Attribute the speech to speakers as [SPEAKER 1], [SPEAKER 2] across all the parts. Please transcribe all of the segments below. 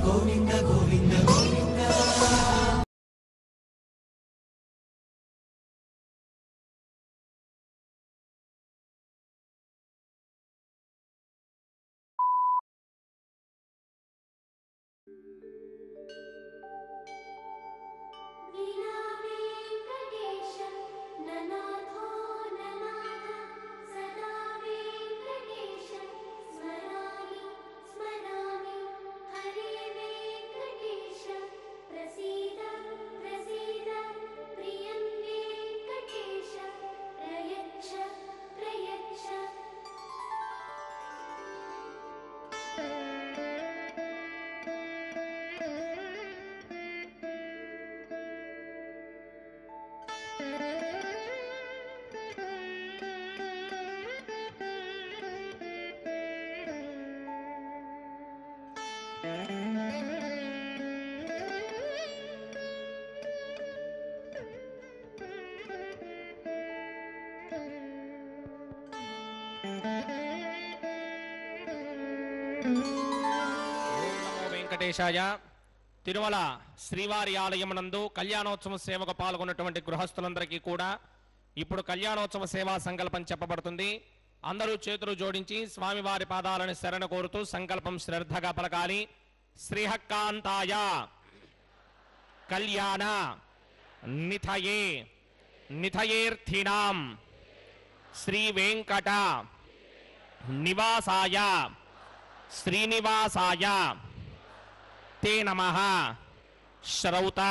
[SPEAKER 1] గోవింద గోవింద గోవింద
[SPEAKER 2] వెంకటేశాయ. తిరుమల శ్రీవారి ఆలయమునందు కళ్యాణోత్సవ సేవకు పాల్గొన్నటువంటి గృహస్థులందరికీ కూడా ఇప్పుడు కళ్యాణోత్సవ సేవా సంకల్పం చెప్పబడుతుంది. అందరూ చేతులు జోడించి స్వామివారి పాదాలను శరణ కోరుతూ సంకల్పం శ్రద్ధగా పలకాలి. శ్రీహక్కాంతాయ కళ్యాణ నిథయే నిథయేర్థినాం శ్రీ వెంకట నివాసాయ శ్రీనివాసాయ తే నమః. శ్రౌత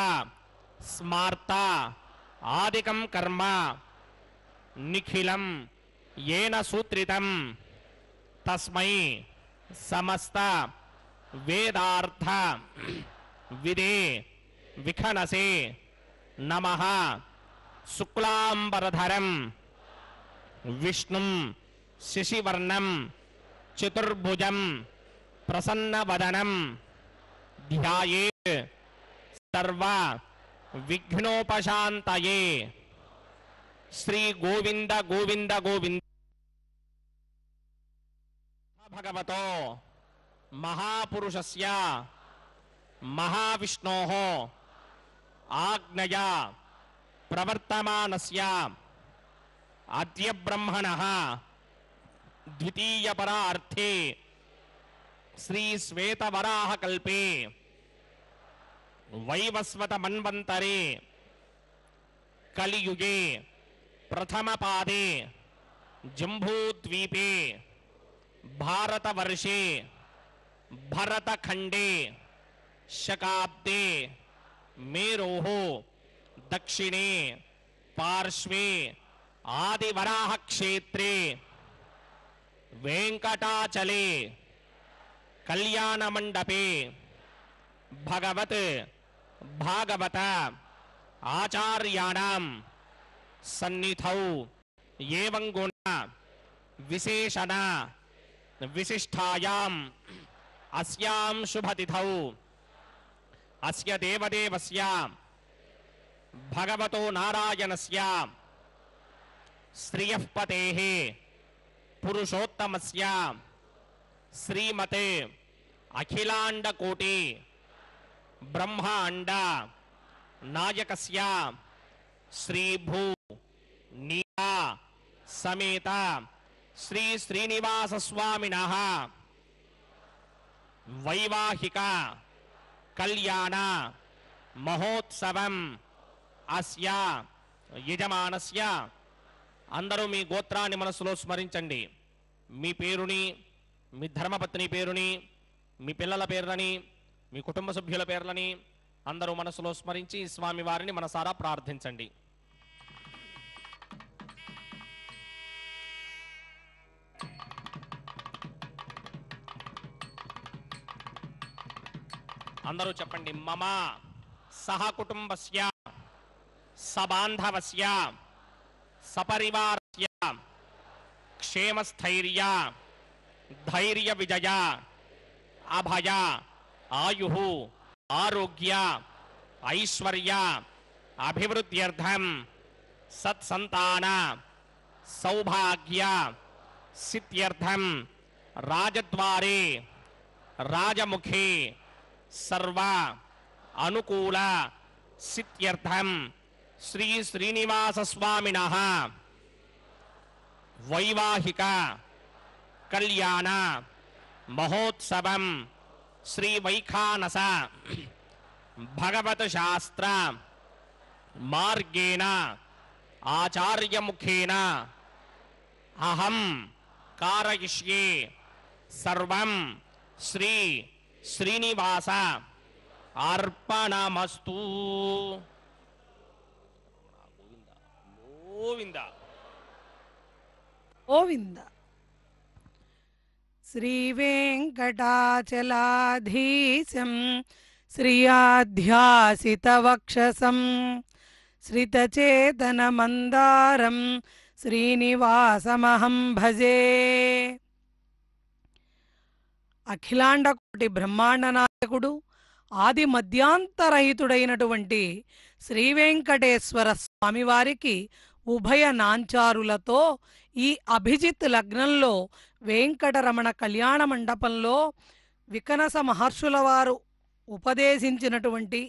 [SPEAKER 2] స్మార్త ఆదికం కర్మ నిఖిలం येन सूत्रितं तस्मै समस्त वेदार्थ विदे विखनसे नमः. शुक्लांबरधरं विष्णुं शशिवर्णं चतुर्भुजं प्रसन्नवदनं ध्यायेत् सर्व विघ्नोपशान्तये. श्री गोविंद गोविंद गोविंद भगवतो महापुरुषस्य महाविष्णोः आज्ञया प्रवर्तमानस्य अद्य ब्रह्मणः द्वितीयपरार्थे श्री श्वेतवराह कल्पे वैवस्वत मन्वन्तरे कलियुगे प्रथम पादे जम्बूद्वीपे भारतवर्षे भरतखंडे शकाब्दे मेरोः दक्षिणे पार्श्वे आदिवराह क्षेत्रे वेंकटाचले कल्याण मंडपे भगवत भागवत आचार्याणां सन्निधौ एवं गुण विशेषण विशिष्टायाम् अस्यां शुभतिथौ अस्य देवदेवस्य भगवतो नारायणस्य श्रियःपतेः पुरुषोत्तमस्य श्रीमते अखिलांडकोटि ब्रह्मांड नायकस्य श्रीभू नीला समेत श्री श्रीनिवास स्वामिनः वैवाहिक कल्याण महोत्सवं अस्य यजमानस्य. అందరూ మీ గోత్రాన్ని మనసులో స్మరించండి. మీ పేరుని, మీ ధర్మపత్ని పేరుని, మీ పిల్లల పేర్లని, మీ కుటుంబ సభ్యుల పేర్లని అందరూ మనసులో స్మరించి స్వామి వారిని మనసారా ప్రార్థించండి. అందరూ చెప్పండి. మమ సహ కుటుంబస్య సబాంధవస్య సపరివారస్య క్షేమస్థైర్య ధైర్య విజయ అభయ ఆయుః ఆరోగ్య ఐశ్వర్య అభివృద్ధ్యర్థం సత్సంతాన సౌభాగ్య సిద్ధ్యర్థం రాజద్వారే రాజముఖే सर्व अनुकूल सिद्ध्यर्थम श्री श्रीनिवास स्वामिनः वैवाहिक कल्याण महोत्सवं श्री वैखानस भगवत शास्त्र मार्गेण आचार्य मुखेन अहम कारयिष्ये सर्वं श्री श्रीनिवास अर्पणमस्तु। गोविंद
[SPEAKER 3] गोविंद। श्रीवेंकटाचलाधीशं श्रियाध्यासितवक्षसं श्रितचेतनमन्दारं श्रीनिवासमहं भजे। అఖిలాండ కోటి బ్రహ్మాండ నాయకుడు ఆది మధ్యాంతరహితుడైనటువంటి శ్రీ వెంకటేశ్వర స్వామివారికి ఉభయ నాంచారులతో ఈ అభిజిత్ లగ్నంలో వెంకటరమణ కళ్యాణ మండపంలో వికనస మహర్షుల వారు ఉపదేశించినటువంటి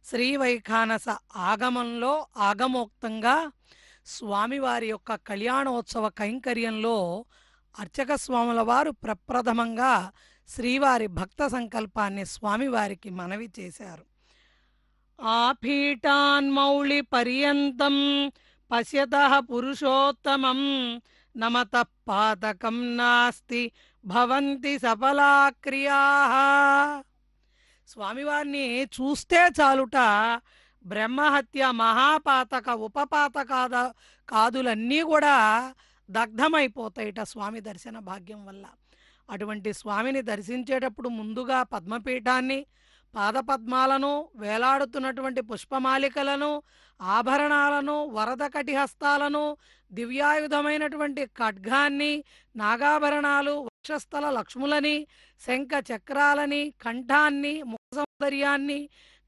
[SPEAKER 3] శ్రీ వైఖానస ఆగమంలో ఆగమోక్తంగా స్వామివారి యొక్క కళ్యాణోత్సవ కైంకర్యంలో అర్చక స్వాముల వారు ప్రప్రథమంగా శ్రీవారి భక్త సంకల్పాన్ని స్వామివారికి మనవి చేశారు. ఆపీఠాన్మౌళి పర్యంతం పశ్యతః పురుషోత్తమం నమతః పాతకం నాస్తి భవంతి సఫలా క్రియాః. స్వామివారిని చూస్తే చాలుట బ్రహ్మహత్య మహాపాతక ఉపపాతకాదులన్నీ కూడా దగ్ధమైపోతాయిట స్వామి దర్శన భాగ్యం వల్ల. అటువంటి స్వామిని దర్శించేటప్పుడు ముందుగా పద్మపీఠాన్ని, పాదపద్మాలను, వేలాడుతున్నటువంటి పుష్పమాలికలను, ఆభరణాలను, వరద కటిహస్తాలను, దివ్యాయుధమైనటువంటి ఖడ్గాన్ని, నాగాభరణాలు, వక్షస్థల లక్ష్ములని, శంఖ చక్రాలని, కంఠాన్ని, ముఖసౌందర్యాన్ని,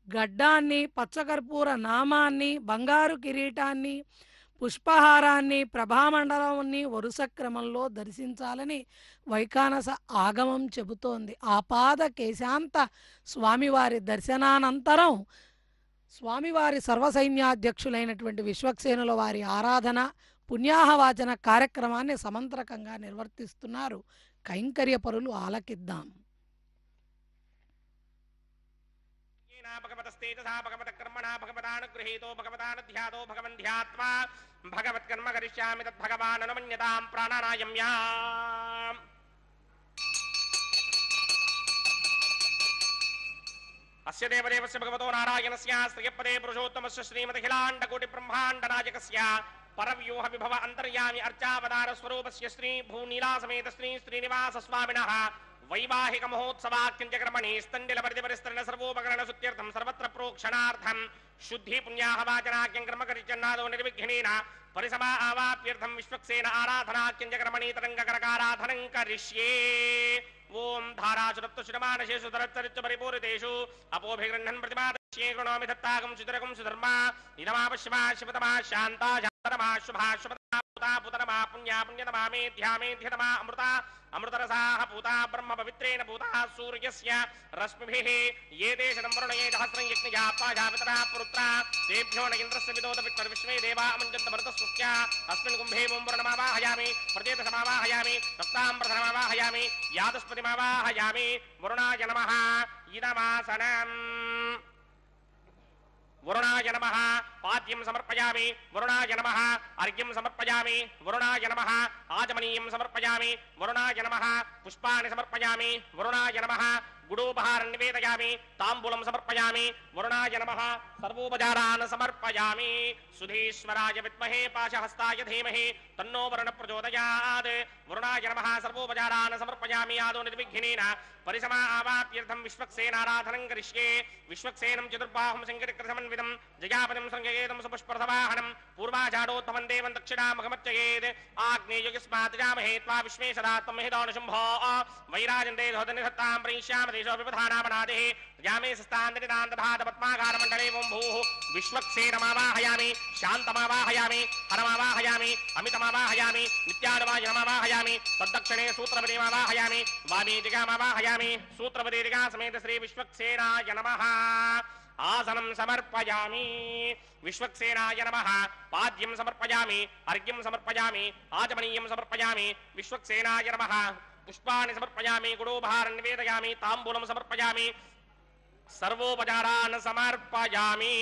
[SPEAKER 3] గడ్డాన్ని, పచ్చకర్పూర నామాన్ని, బంగారు కిరీటాన్ని, పుష్పహారాన్ని, ప్రభామండలాన్ని వరుస క్రమంలో దర్శించాలని వైఖానస ఆగమం చెబుతోంది. ఆపాద కేశాంత స్వామివారి దర్శనానంతరం స్వామివారి సర్వసైన్యాధ్యక్షులైనటువంటి విశ్వక్సేనుల వారి ఆరాధన పుణ్యాహవాచన కార్యక్రమాన్ని సమంత్రకంగా నిర్వర్తిస్తున్నారు. కైంకర్య పరులు ఆలకిద్దాం.
[SPEAKER 2] भगवतस्तेजसा भगवतकर्मणा भगवतानुगृहीतो भगवतानुध्यातो भगवन्ध्यात्मा भगवत्कर्म करिष्यामि तद्भगवान् अनुमन्यतां प्राणानायम्याम्। अस्य देवदेवस्य भगवतो नारायणस्य श्रियपदे पुरुषोत्तमस्य श्रीमदखिलाण्डकोटिब्रह्माण्डनायकस्य परव्यूह विभव अन्तर्यामि अर्चावतार स्वरूपस्य श्री भूनीलासमेत श्री श्रीनिवास स्वामिनः वैवाहिक महोत्सवाख्यंचकर्मणि स्तंडिल परिदिपरिस्तरण सर्वोपकरण सुत्यर्थं सर्वत्र प्रोक्षणार्थं शुद्धि पुण्याहवाचनाख्यं कर्म करिचन्नादो निर्विघ्नेन परिसमा आवाप्यर्थं विश्वक्सेन आराधनाख्यंचकर्मणि तरंगकरकाराधनं करिष्ये। ओम धाराचुरत्व शुडमानशेषु तरच्चरिच्च परिपूरितेषु अपोभिगृह्णन् प्रतिमादश्ये कृणोमि दत्तागं सुतरकं सुधर्मा इदमापश्यमा शिवतमा शान्ता शान्तरमा शुभा शुभतमा पुता पुतरमा पुण्या पुण्यतमा मेध्या मेध्यतमा अमृता अमृतरसाः पूता ब्रह्म पवित्रेण पूता सूर्यस्य रश्मिभिः ये देशं वरुणये सहस्रं यज्ञया पाजापितरा पुरुत्रा तेभ्यो न इन्द्रस्य विदोद विश्वे देवा अमञ्जन्त भरतस्तुत्या अस्मिन् कुम्भे ओं वरुणमावाहयामि प्रदेशमावाहयामि रक्ताम्बरधरमावाहयामि यादस्पतिमावाहयामि वरुणाय नमः इदमासनम् वरुणाय नमः पाद्यं समर्पयामि वरुणाय नमः अर्घ्यं समर्पयामि वरुणाय नमः आचमनीयं समर्पयामि वरुणाय नमः पुष्पाणि समर्पयामि वरुणाय नमः गुडोपहारं निवेदयामि ताम्बूलं समर्पयामि वरुणाय नमः सर्वोपचारान् समर्पयामि सुधीश्वराय विद्महे पाशहस्ताय धीमहि तन्नो वरुणः प्रचोदयात् वरुणाय नमः सर्वोपचारान् समर्पयामि आदौ निर्विघ्नेन परिसमा आवाप्यर्थं विश्वक्सेनाराधनं करिष्ये विश्वक्सेनं चतुर्बाहुं शङ्करकृतसमन्वितं जयापतिं संजयेदं सुपुष्परथवाहनं पूर्वाचारोत्तमं देवं दक्षिणामुखमर्चयेत् आग्नेयो यस्मात् जामहे त्वा विश्वेशदात्तं महिदानुशुम्भो वैराजन्ते धोतनिधत्तां प्रयिष्यामि प्रदेशो विपधानामनादिः यामे स्थान्दनिदान् दधात पद्माकारमण्डले ओं भूः विश्वक्सेनमावाहयामि शान्तमावाहयामि हरमावाहयामि अमितमावाहयामि नित्यानुवायनमावाहयामि तद्दक्षिणे सूत्रपतिमावाहयामि वामे दिगामावाहयामि सूत्रपति दिगा समेत श्री विश्वक्सेनाय नमः आसनं समर्पयामि विश्वक्सेनाय नमः पाद्यं समर्पयामि अर्घ्यं समर्पयामि आचमनीयं समर्पयामि विश्वक्सेनाय नमः पुष्पाणि समर्पयामि गुडोपहारं निवेदयामि ताम्बूलं समर्पयामि सर्वोपचारान् समर्पयामि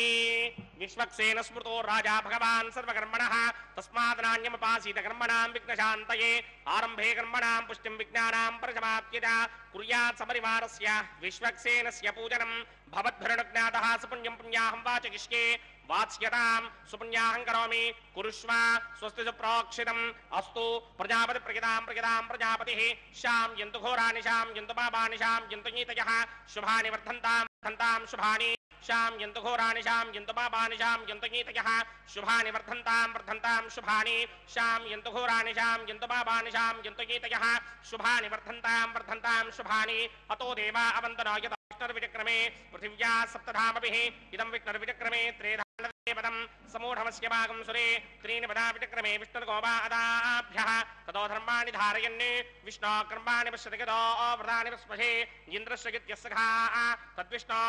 [SPEAKER 2] विश्वक्सेन स्मृतो राजा भगवान् सर्वकर्मणः तस्मात् नान्यमुपासीत कर्मणां विघ्नशान्तये आरम्भे कर्मणां पुष्टिं विज्ञानां परसमाप्तिः कुर्यात् सपरिवारस्य विश्वक्सेनस्य पूजनं भवद्भिरनुज्ञातः सुपुण्यं पुण्याहं वाचयिष्ये वाच्यतां सुपुण्याहं करोमि कुरुष्व स्वस्ति सुप्रोक्षितम् अस्तु प्रजापति प्रजां प्रजापतिः शां यन्तु घोराणि शां यन्तु पापानि शां यन्तु नीतयः शुभानि वर्धन्तां शुभानि शां यन्तु घोराणि शां यन्तु पापानि शां यन्तु नीतयः शुभानि वर्धन्तां शुभानि शां यन्तु घोराणि शां यन्तु पापानि शां यन्तु नीतयः शुभानि वर्धन्तां शुभानि अतो देवा अवन्तनो यत विक्रमे पृथिव्या सप्तधामभिः इदं विष्णुर्विक्रमे त्रेधानदेवतं समूढमस्य भागं सुरे त्रीणि पदा विक्रमे विष्णुर्गोपादाभ्यः ततो धर्माणि धारयन् विष्णो कर्माणि पश्यति गतो व्रतानि पस्महे इन्द्रस्य गित्यस्य घाः तद्विष्णो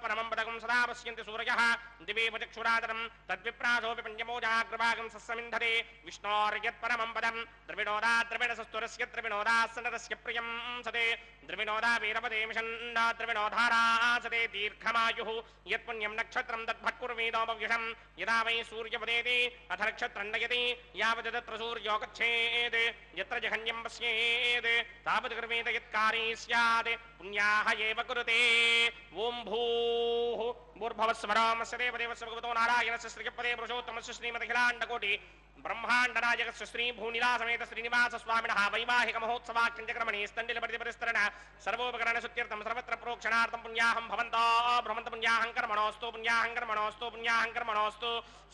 [SPEAKER 2] परमं पदकं सदा पश्यन्ति सूर्यः दिवे चक्षुरादरं तद्विप्रासोऽपि पञ्चमोजाग्रभागं सस्समिन्धते विष्णोर्यत्परमं पदं द्रविणोदा द्रविणसस्तुरस्य द्रविणोदासनरस्य प्रियं सते द्रविणोदा वीरपदे मिषन्ना द्रविणोधारा सते दीर्घमायुः यत्पुण्यं नक्षत्रं तद्भट्कुर्वीदोपव्युषं यदा वै सूर्यपदेति अथ नक्षत्रं नयति यावत् तत्र सूर्यो गच्छेत् यत्र जघन्यं पश्येत् तावत् कर्मेत यत्कारी स्यात् पुण्याः एव कुरुते ॐ भूः भूर्भुवस्वरामस्य देवदेवस्य भगवतो नारायणस्य श्रीपदे पुरुषोत्तमस्य श्रीमदखिलाण्डकोटि ब्रह्माण्डनायकस्य श्री भूनिलासमेत श्रीनिवास स्वामिनः वैवाहिक महोत्सवाख्यञ्चक्रमणे स्तण्डिलपरिपरिस्तरण सर्वोपकरणशुद्ध्यर्थं सर्वत्र प्रोक्षणार्थं पुण्याहं भवन्तो भ्रमन्त पुण्याहं कर्मणोऽस्तु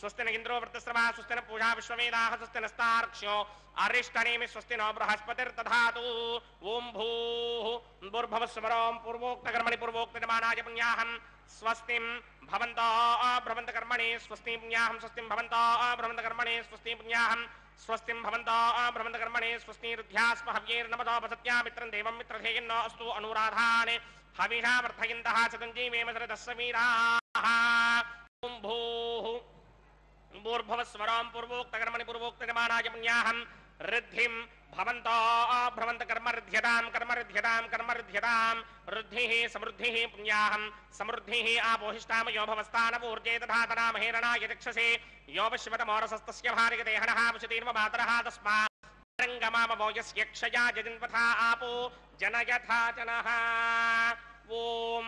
[SPEAKER 2] स्वस्ति न इन्द्रो वृत्तस्रवा स्वस्ति न पूषा विश्ववेदाः स्वस्ति नस्तार्क्ष्यो अरिष्टनेमि स्वस्ति नो बृहस्पतिर्दधातु ॐ भूः भूर्भुवस्वरं पूर्वोक्तकर्मणि पूर्वोक्तमानाय पुण्याहं स्वस्तिं भवन्तो भ्रमन्त कर्मणि स्वस्ति पुण्याहं स्वस्तिं भवन्तो भ्रमन्त कर्मणि स्वस्ति पुण्याहं स्वस्तिं भवन्तो भ्रमन्त कर्मणि स्वस्ति रुद्ध्यास्म हव्यैर्नमतो वसत्या मित्रं देवं मित्रधेयन्नो अस्तु अनुराधान् हविषामर्थयन्तः सतञ्जीवेम सरदस्य वीराः ॐ भूः भूर्भुवस्वरं पूर्वोक्तकर्मणि पूर्वोक्तमानाय पुण्याहं ऋद्धिं भवन्तो भ्रमन्त कर्मऋध्यतां ऋद्धिः समृद्धिः पुण्याहं समृद्धिः आपोहिष्टामयो भवस्तानपूर्जे तथा तनामहेरणाय चक्षसे यो वश्यवतमोरसस्तस्य भार्गदेहनः वशतीर्वमातरः तस्मात् रङ्गमामवो यस्य क्षया जजन्वथा आपो जनयथा जनः ॐ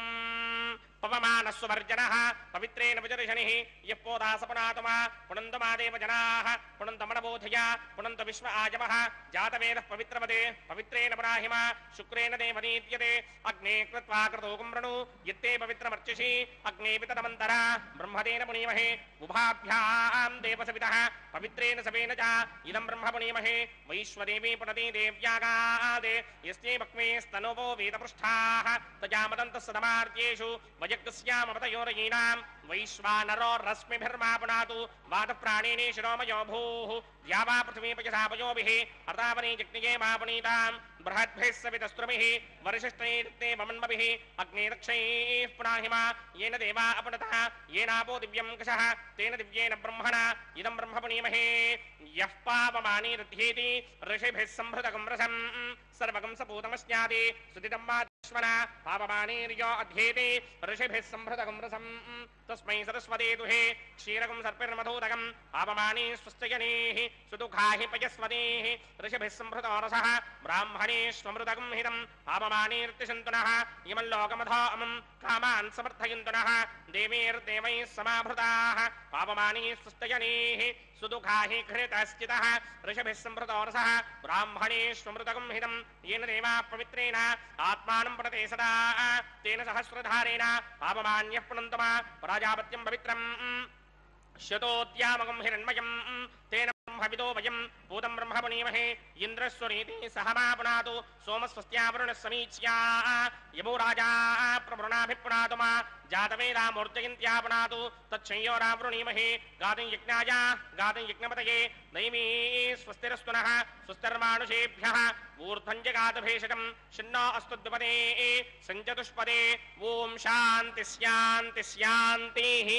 [SPEAKER 2] पवमानस्वर्जनः पवित्रेण विजर्षणिः यः पोदासपनातुमा पुनन्दमादेव जनाः पुनन्दमनबोधया पुनन्द विश्व आजमः जातवेदः पवित्रपदे पवित्रेण पुराहिमा शुक्रेण देवनीत्यते अग्ने कृत्वा कृतोकं वृणु यत्ते पवित्रमर्चिषि अग्ने विततमन्तरा ब्रह्मदेन पुनीमहे उभाभ्यां देवसवितः पवित्रेण सवेन च इदं ब्रह्म पुनीमहे वैश्वदेवी पुनति देव्यागादे यस्ते भक्मे स्तनोपो वेदपृष्ठाः तजामदन्तः सदमार्त्येषु वयज्ञस्यामपतयोरयीनां वैश्वानरो रश्मिभिर्मा पुनातु वातप्राणेने शिरोमयो भूः या वा पृथिवी पयसापयोभिः अर्तावनी जग्निये मा पुनीतां बृहद्भिः सवितस्त्रुभिः वरिशिष्टैर्ते वमन्मभिः अग्ने दक्षैः पुनाहिमा येन देवा अपनतः येनापो दिव्यं कषः तेन दिव्येन ब्रह्मणा इदं ब्रह्म पुनीमहे यः पापमानी रुध्येति ऋषिभिः संभृतकं रसं सर्वगं सपूतमस्याति सुदितं माश्वना पापमानीर्यो अध्येति ऋषिभिः संभृतकं रसं तस्मै सरस्वते दुहे क्षीरकं सर्पिर्मधूदकं पापमानी स्वस्त्यजनेः सुदुःखाहि पयस्वतीः ऋषिभिः संभृतो रसः ब्राह्मणेष्वमृतकं हितं पापमानीर्तिशन्तु नः इमं लोकमधोऽमं कामान् समर्थयन्तु नः देवीर्देवैः समाभृताः पापमानी स्वस्त्यजनेः सुदुःखाहि घृतश्चितः ऋषिभिः संभृतो रसः ब्राह्मणेष्वमृतकं हितं येन देवाः पवित्रेण आत्मानं प्रते सदा तेन सहस्रधारेण पापमान्यः पुनन्तमा प्राजापत्यं पवित्रम् शतोद्यामकं हिरण्मयं तेन हविदो वयं भूतं ब्रह्म पुनीमहे इन्द्रस्वरीति सह मा पुनातु सोमस्वस्त्या वरुणः समीच्या यमो राजा प्रवृणाभिपुनातु मा जातवेदा मूर्जयन्त्या पुनातु तच्छंयोरावृणीमहे गातुं यज्ञाय गातुं यज्ञपतये नैमी स्वस्तिरस्तु नः स्वस्तिर्मानुषेभ्यः ऊर्ध्वं जगातु भेषजं शिन्नो अस्तु द्विपदे सञ्चतुष्पदे ॐ शान्ति शान्ति शान्तिः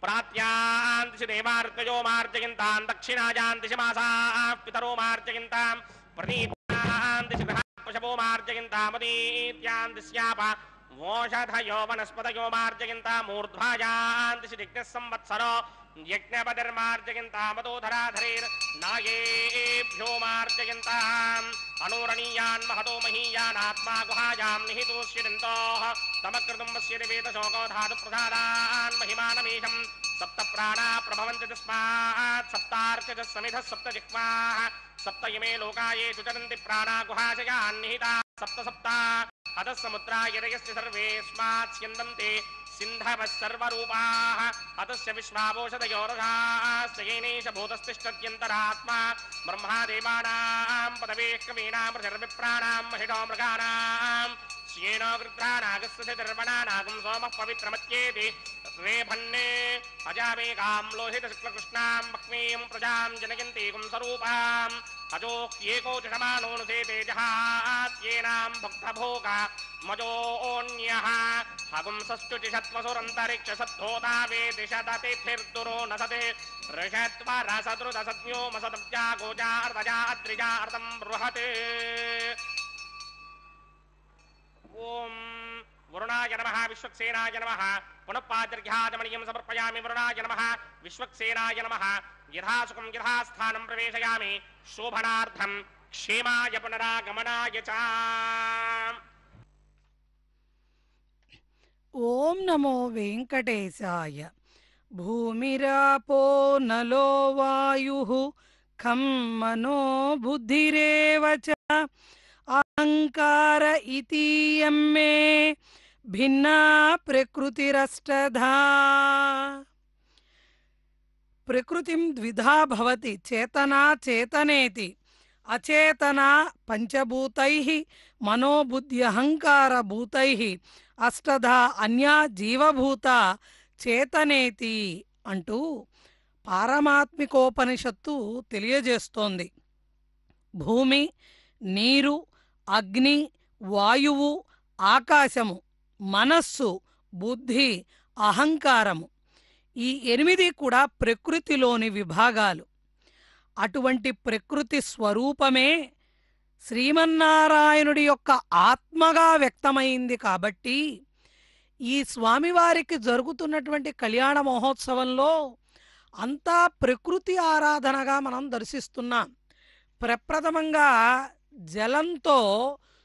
[SPEAKER 2] प्रात्यान्तिषि देवार्तयो मार्जयन्तां दक्षिणायान्तिषि मासाः पितरो मार्जयन्तां प्रदीप्तान्तिषि गृहापशवो मार्जयन्तामुदीत्यान्तिस्याप वोषधयो वनस्पतयो मार्जयन्तामूर्ध्वायान्तिषि यज्ञः संवत्सरो यज्ञपतिर्मार्जयन्तामदोधराधरेर्नायेभ्यो मार्जयन्ताम् अनूरणीयान् महतो महीयानात्मा गुहायां निहितोऽस्यदन्तोः तमकृतुम्बस्य वेदशोको धातु प्रसादान् महिमानमीशम् सप्त प्राणा प्रभवन्ति तस्मात् सप्तार्चजः समिधः सप्त जिह्वाः सप्त इमे लोकायेषु चरन्ति प्राणा गुहाशयान् निहिताः सप्त सप्ता अतः समुद्रा यदयस्य सर्वेऽस्मात् स्यन्दन्ते सिन्धवः सर्वरूपाः अतस्य विश्वावोषधयोरथाश्च येनैष भूतस्तिष्ठत्यन्तरात्मा ब्रह्मादेवानां पदवेः कवीनां प्रजर्विप्राणां महिषो मृगाणां श्येनो गृध्रानागस्य दर्वणानागं सोमः पवित्रमत्येति रेभन्ने अजामेकां लोहितशुक्लकृष्णां भक्मीं प्रजां जनयन्तीकुं स्वरूपाम् अजोह्येको च समानोऽनुसेते जहात्येनां भक्तभोगा मजोऽन्यः हगुंसश्चुचिषत्वसुरन्तरिक्षसद्धोता वेदिशदतिभिर्दुरो न सते ऋषत्वरसदृतसज्ञो मसदब्जा गोजार्दजा अद्रिजा अर्धं बृहते ओम वरुणाय नमः विश्वक्सेनाय नमः पुनः पाद्यर्घ्याचमणीयं समर्पयामि वरुणाय नमः विश्वक्सेनाय नमः यथासुखं यथास्थानं प्रवेशयामि शोभनार्थं क्षेमाय पुनरागमनाय च
[SPEAKER 3] ఓం నమో వెంకటేశాయ. భూమిరాపో నలో వాయుః ఖం మనో బుద్ధిరేవ చ అహంకార ఇతీయం మే భిన్నా ప్రకృతిరష్టధా. ప్రకృతిం ద్విధా భవతి చేతనా చేతనేతి అచేతనా పంచభూతైః మనోబుద్ధ్యహంకారభూతైః అష్టధా అన్యా జీవభూత చేతనేతి అంటూ పారమాత్మికోపనిషత్తు తెలియజేస్తోంది. భూమి, నీరు, అగ్ని, వాయువు, ఆకాశము, మనస్సు, బుద్ధి, అహంకారము ఈ 8 కూడా ప్రకృతిలోని విభాగాలు. అటువంటి ప్రకృతి స్వరూపమే శ్రీమన్నారాయణుడి యొక్క ఆత్మగా వ్యక్తమైంది. కాబట్టి ఈ స్వామివారికి జరుగుతున్నటువంటి కళ్యాణ మహోత్సవంలో అంతా ప్రకృతి ఆరాధనగా మనం దర్శిస్తున్నాం. ప్రప్రథమంగా జలంతో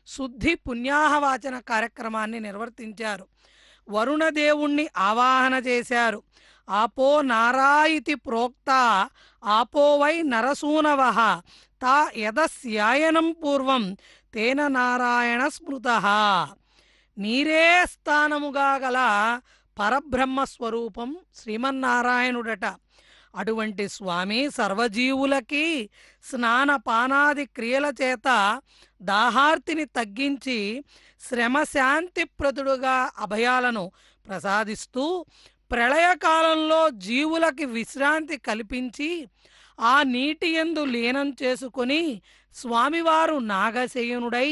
[SPEAKER 3] శుద్ధి పుణ్యాహవాచన కార్యక్రమాన్ని నిర్వర్తించారు. వరుణదేవుణ్ణి ఆవాహన చేశారు. ఆపో నారాయితి ప్రోక్త ఆపో వై నరసూనవః తా యదస్యాయనం పూర్వం తేన నారాయణ స్మృతః. నీరే స్థానముగా గల పరబ్రహ్మస్వరూపం శ్రీమన్నారాయణుడట. అటువంటి స్వామి సర్వజీవులకి స్నానపానాది క్రియల చేత దాహార్తిని తగ్గించి శ్రమశాంతిప్రదుడుగా అభయాలను ప్రసాదిస్తూ ప్రళయకాలంలో జీవులకి విశ్రాంతి కల్పించి ఆ నీటి యందు లీనం చేసుకొని స్వామివారు నాగశయనుడై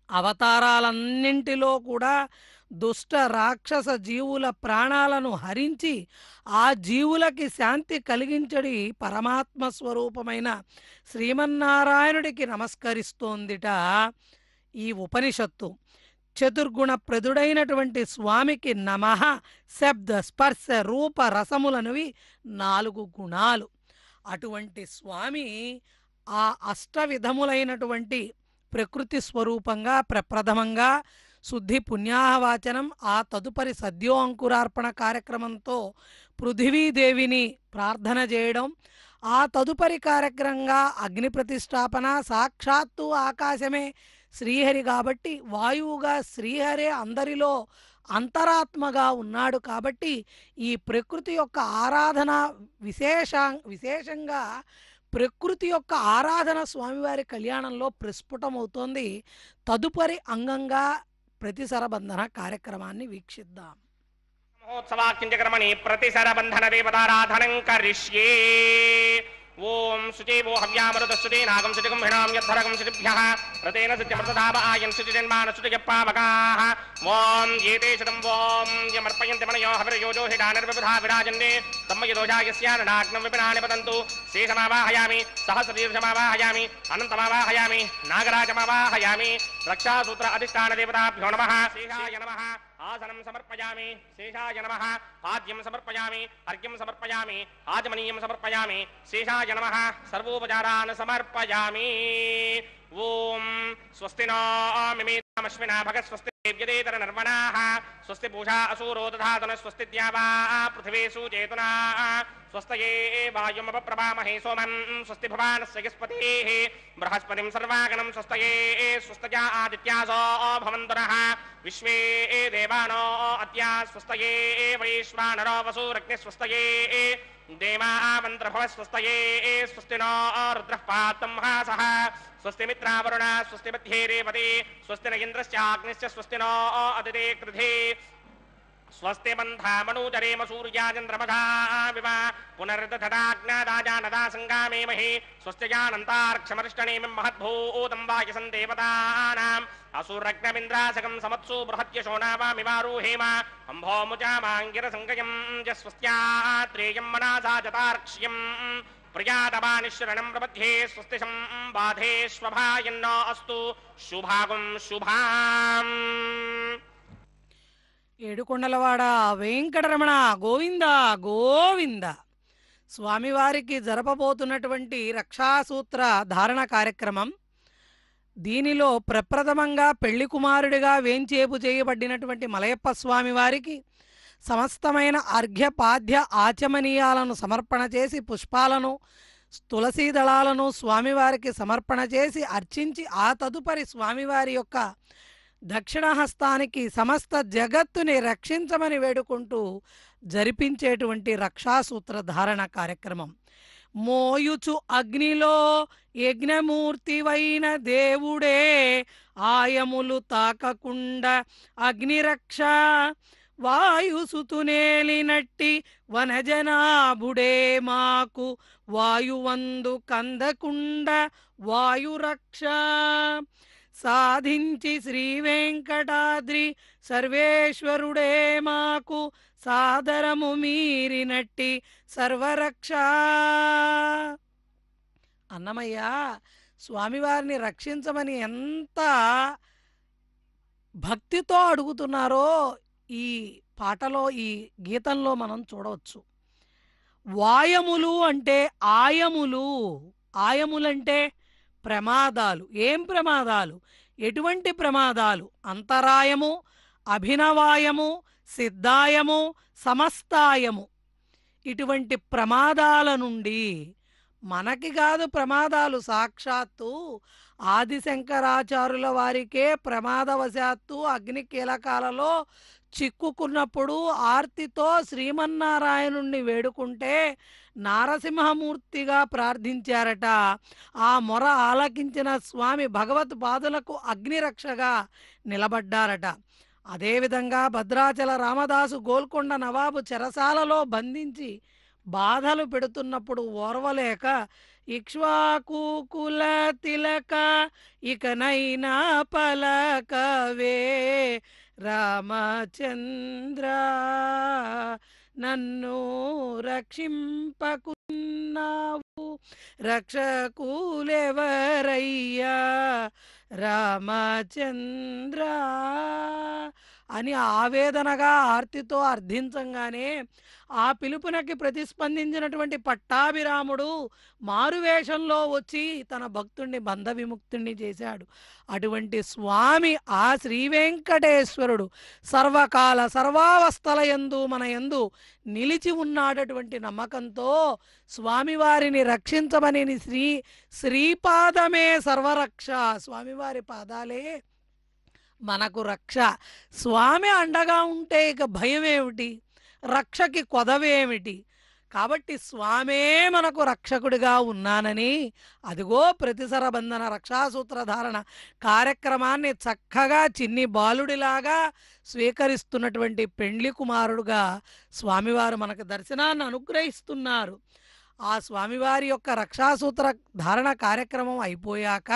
[SPEAKER 3] అవతారాలన్నింటిలో కూడా దుష్ట రాక్షస జీవుల ప్రాణాలను హరించి ఆ జీవులకి శాంతి కలిగించడి పరమాత్మ స్వరూపమైన శ్రీమన్నారాయణుడికి నమస్కరిస్తోందిట ఈ ఉపనిషత్తు. చతుర్గుణ ప్రదుడైనటువంటి స్వామికి నమః శబ్ద స్పర్శ రూప రసములనువి 4 గుణాలు. అటువంటి స్వామి ఆ అష్టవిధములైనటువంటి ప్రకృతి స్వరూపంగా ప్రప్రథమంగా శుద్ధి పుణ్యాహవాచనం, ఆ తదుపరి సద్యో అంకురార్పణ కార్యక్రమంతో పృథివీదేవిని ప్రార్థన చేయడం, ఆ తదుపరి కార్యక్రమంగా అగ్ని ప్రతిష్టాపన, సాక్షాత్తు ఆకాశమే శ్రీహరి కాబట్టి వాయువుగా శ్రీహరే అందరిలో అంతరాత్మగా ఉన్నాడు కాబట్టి ఈ ప్రకృతి యొక్క ఆరాధన విశేషంగా ప్రకృతి యొక్క ఆరాధన స్వామివారి కళ్యాణంలో ప్రస్ఫుటమవుతోంది. తదుపరి అంగంగా ప్రతిసరబంధన కార్యక్రమాన్ని వీక్షిద్దాం.
[SPEAKER 2] మహోత్సవాక్యంచకర్మణి ప్రతిసరబంధన దేవతారాధనం కరిష్యే. ఓం శుచేవో హవ్యామృతశ్రుతే నాగం శుచికం హిణాం యద్ధరకం శుచిభ్యః రతేన సత్యమృతధావ ఆయం శుచిజన్మాన శుచియప్పావకాః. ఓం ఏతే శతం ఓం యమర్పయంతి మనయో హవిర్యోజో హిడానిర్విబుధా విరాజన్నే తమ్మయదోషాయస్యాననాగ్నం విపినాని పతంతు. శేషమావాహయామి సహస్రదీర్ఘమావాహయామి అనంతమావాహయామి నాగరాజమావాహయామి. రక్షాసూత్ర అధిష్టాన దేవతాభ్యో నమః. శేషాయ నమః. ఆసనం సమర్పయామి. శేషాయ నమః. పాద్యం సమర్పయామి. అర్ఘ్యం సమర్పయామి. ఆచమనీయం సమర్పయామి. శేషాయ నమః. సర్వోపచారాన్ సమర్పయామి. ఓం స్వస్తి నో మిమేతామశ్వినా భగత్ స్వస్తి దేవ్యదేతర నర్మణాః. స్వస్తి పూషా అసూరో దధాతన స్వస్తి ద్యావా పృథివీషు చేతునా. స్వస్తయే వాయుమపప్రభామహే సోమం. స్వస్తి భవానస్య యస్పతిః బృహస్పతిం సర్వాగణం. స్వస్తయే స్వస్తజా ఆదిత్యాసో భవంతునః. విశ్వే దేవానో అద్యా స్వస్తయే వైశ్వానరో వసూరగ్ని. స్వస్తయే దేవామంత్రభవ. స్వస్తయే స్వస్తి నో రుద్రః పాతం హాసః. స్వస్తి మిత్రావరుణ. స్వస్తి మధ్యే రేవతి. స్వస్తి న ఇంద్రశ్చాగ్నిశ్చ. స్వస్తి నో అదితే కృధి. స్వస్తి బంధామనూచరేమ సూర్యాచంద్రమధా వివ. పునర్దధతాజ్ఞాదాజానదా సంగామేమహి. స్వస్తి జానంతార్క్షమరిష్టనేమిం మహద్భూతం వాయసం దేవతానాం. అసురగ్నమింద్రాసకం సమత్సు బృహత్యశోనావామివారూహేమ. అంభోముచామాంగిరసంగయం జస్వస్త్యాత్రేయం మనాసా జతార్క్ష్యం. ప్రియాతమానిశ్వరణం ప్రపథ్యే. స్వస్తి సంబాధేష్వభాయన్నో అస్తు శుభాగం శుభాం.
[SPEAKER 3] ఏడుకొండలవాడ వెంకటరమణ గోవింద గోవింద. స్వామివారికి జరపబోతున్నటువంటి రక్షాసూత్ర ధారణ కార్యక్రమం, దీనిలో ప్రప్రథమంగా పెళ్లి కుమారుడిగా వేంచేపు చేయబడినటువంటి మలయప్ప స్వామివారికి సమస్తమైన అర్ఘ్యపాద్య ఆచమనీయాలను సమర్పణ చేసి, పుష్పాలను తులసీ దళాలను స్వామివారికి సమర్పణ చేసి అర్చించి, ఆ తదుపరి స్వామివారి యొక్క దక్షిణహస్తానికి సమస్త జగత్తుని రక్షించమని వేడుకుంటూ జరిపించేటువంటి రక్షాసూత్ర ధారణ కార్యక్రమం. మోయుచు అగ్నిలో యజ్ఞమూర్తివైన దేవుడే ఆయములు తాకకుండా అగ్నిరక్ష. వాయుసుతునేలినట్టి వనజనాభుడే మాకు వాయువందు కందకుండ వాయురక్ష. సాధించి శ్రీ వెంకటాద్రి సర్వేశ్వరుడే మాకు సాదరము మీరినట్టి సర్వరక్ష. అన్నమయ్య స్వామివారిని రక్షించమని ఎంత భక్తితో అడుగుతున్నారో ఈ పాటలో, ఈ గీతంలో మనం చూడవచ్చు. వాయములు అంటే ఆయములు. ఆయములంటే ప్రమాదాలు. ఏం ప్రమాదాలు? ఎటువంటి ప్రమాదాలు? అంతరాయము, అభినవాయము, సిద్ధాయము, సమస్తాయము. ఇటువంటి ప్రమాదాల నుండి మనకి కాదు ప్రమాదాలు, సాక్షాత్తు ఆదిశంకరాచార్యుల వారికే ప్రమాదవశాత్తు అగ్ని కీలకాలలో చిక్కుకున్నప్పుడు ఆర్తితో శ్రీమన్నారాయణుణ్ణి వేడుకుంటే నారసింహమూర్తిగా ప్రార్థించారట. ఆ మొర ఆలకించిన స్వామి భగవత్పాదులకు అగ్నిరక్షగా నిలబడ్డారట. అదేవిధంగా భద్రాచల రామదాసు గోల్కొండ నవాబు చెరసాలలో బంధించి బాధలు పెడుతున్నప్పుడు ఓర్వలేక ఇక్ష్వాకుకుల తిలక ఇకనైనా పలకవే రామచంద్ర నన్ను రక్షింపకున్నావు రక్షకులెవరయ్యా రామచంద్ర అని ఆవేదనగా ఆర్తితో అర్థించంగానే ఆ పిలుపునకి ప్రతిస్పందించినటువంటి పట్టాభిరాముడు మారువేషంలో వచ్చి తన భక్తుణ్ణి బంధ విముక్తుణ్ణి చేశాడు. అటువంటి స్వామి ఆ శ్రీ వెంకటేశ్వరుడు సర్వకాల సర్వావస్థల యందు మన యందు నిలిచి ఉన్నాడటువంటి నమ్మకంతో స్వామివారిని రక్షించమని శ్రీపాదమే సర్వరక్ష. స్వామివారి పాదాలే మనకు రక్ష. స్వామి అండగా ఉంటే ఇక భయమేమిటి? రక్షకి కొదవేమిటి? కాబట్టి స్వామే మనకు రక్షకుడిగా ఉన్నానని అదిగో ప్రతిసర బంధన రక్షాసూత్రధారణ కార్యక్రమాన్ని చక్కగా చిన్ని బాలుడిలాగా స్వీకరిస్తున్నటువంటి పెండ్లి కుమారుడుగా స్వామివారు మనకు దర్శనాన్ని అనుగ్రహిస్తున్నారు. ఆ స్వామివారి యొక్క రక్షాసూత్ర ధారణ కార్యక్రమం అయిపోయాక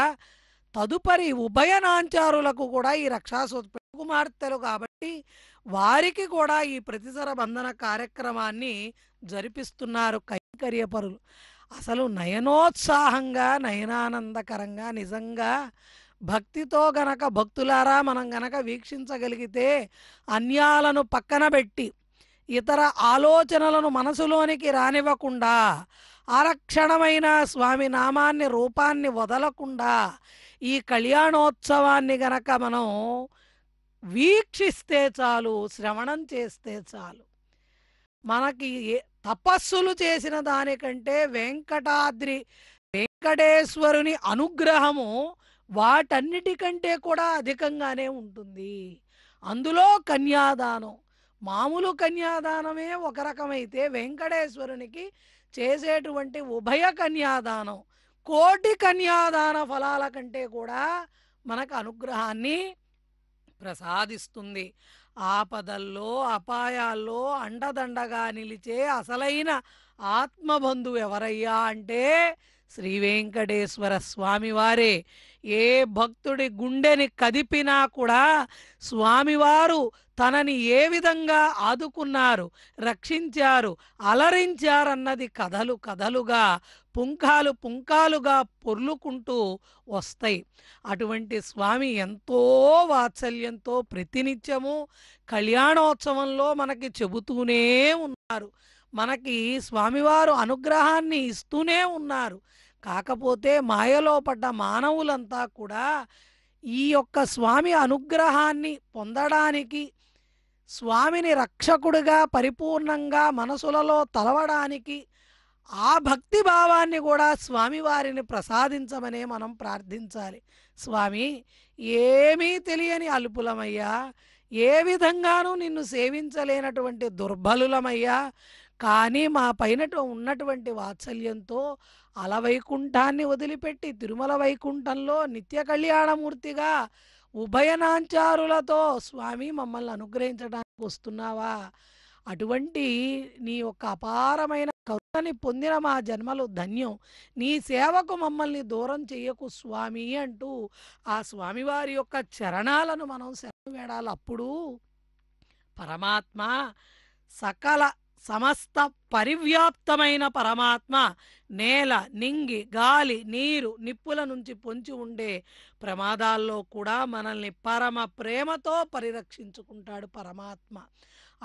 [SPEAKER 3] తదుపరి ఉభయనాంచారులకు కూడా ఈ రక్షాసూత్ర కుమార్తెలు కాబట్టి వారికి కూడా ఈ ప్రతిసర బంధన కార్యక్రమాన్ని జరిపిస్తున్నారు కైంకర్యపరులు. అసలు నయనోత్సాహంగా నయనానందకరంగా నిజంగా భక్తితో గనక భక్తులారా మనం గనక వీక్షించగలిగితే అన్యాలను పక్కన పెట్టి ఇతర ఆలోచనలను మనసులోనికి రానివ్వకుండా ఆరక్షణమైన స్వామి నామాన్ని రూపాన్ని వదలకుండా ఈ కళ్యాణోత్సవాన్ని గనక మనం వీక్షిస్తే చాలు, శ్రవణం చేస్తే చాలు, మనకి తపస్సులు చేసిన దానికంటే వెంకటేశ్వరుని అనుగ్రహము వాటన్నిటికంటే కూడా అధికంగానే ఉంటుంది. అందులో కన్యాదానం, మామూలు కన్యాదానమే ఒక రకమైతే వెంకటేశ్వరునికి చేసేటువంటి ఉభయ కన్యాదానం కోటి కన్యాదాన ఫలాల కంటే కూడా మనకు అనుగ్రహాన్ని ప్రసాదిస్తుంది. ఆపదల్లో అపాయాల్లో అండదండగా నిలిచే అసలైన ఆత్మబంధువు ఎవరయ్యా అంటే శ్రీ వెంకటేశ్వర స్వామివారే. ఏ భక్తుడి గుండెని కదిపినా కూడా స్వామివారు తనని ఏ విధంగా ఆదుకున్నారు, రక్షించారు, అలరించారన్నది కథలు కథలుగా పుంఖాలు పుంఖాలుగా పొర్లుకుంటూ వస్తాయి. అటువంటి స్వామి ఎంతో వాత్సల్యంతో ప్రతినిత్యము కళ్యాణోత్సవంలో మనకి చెబుతూనే ఉన్నారు. మనకి స్వామివారు అనుగ్రహాన్ని ఇస్తూనే ఉన్నారు. కాకపోతే మాయలో పడ్డ మానవులంతా కూడా ఈ యొక్క స్వామి అనుగ్రహాన్ని పొందడానికి, స్వామిని రక్షకుడిగా పరిపూర్ణంగా మనసులలో తలవడానికి ఆ భక్తి భావాన్ని కూడా స్వామివారిని ప్రసాదించమనే మనం ప్రార్థించాలి. స్వామి, ఏమీ తెలియని అల్పులమయ్యా, ఏ విధంగానూ నిన్ను సేవించలేనటువంటి దుర్బలులమయ్యా, కానీ మా పైనట ఉన్నటువంటి వాత్సల్యంతో అలవైకుంఠాన్ని వదిలిపెట్టి తిరుమల వైకుంఠంలో నిత్య కళ్యాణమూర్తిగా ఉభయనాంచారులతో స్వామి మమ్మల్ని అనుగ్రహించడానికి వస్తున్నావా? అటువంటి నీ యొక్క అపారమైన కరుణని పొందిన మా జన్మలు ధన్యం. నీ సేవకు మమ్మల్ని దూరం చెయ్యకు స్వామి అంటూ ఆ స్వామివారి యొక్క చరణాలను మనం శరణు వేడాలి. అప్పుడు పరమాత్మ సకల సమస్త పరివ్యాప్తమైన పరమాత్మ నేల, నింగి, గాలి, నీరు, నిప్పుల నుంచి పొంచి ఉండే ప్రమాదాల్లో కూడా మనల్ని పరమ ప్రేమతో పరిరక్షించుకుంటాడు పరమాత్మ.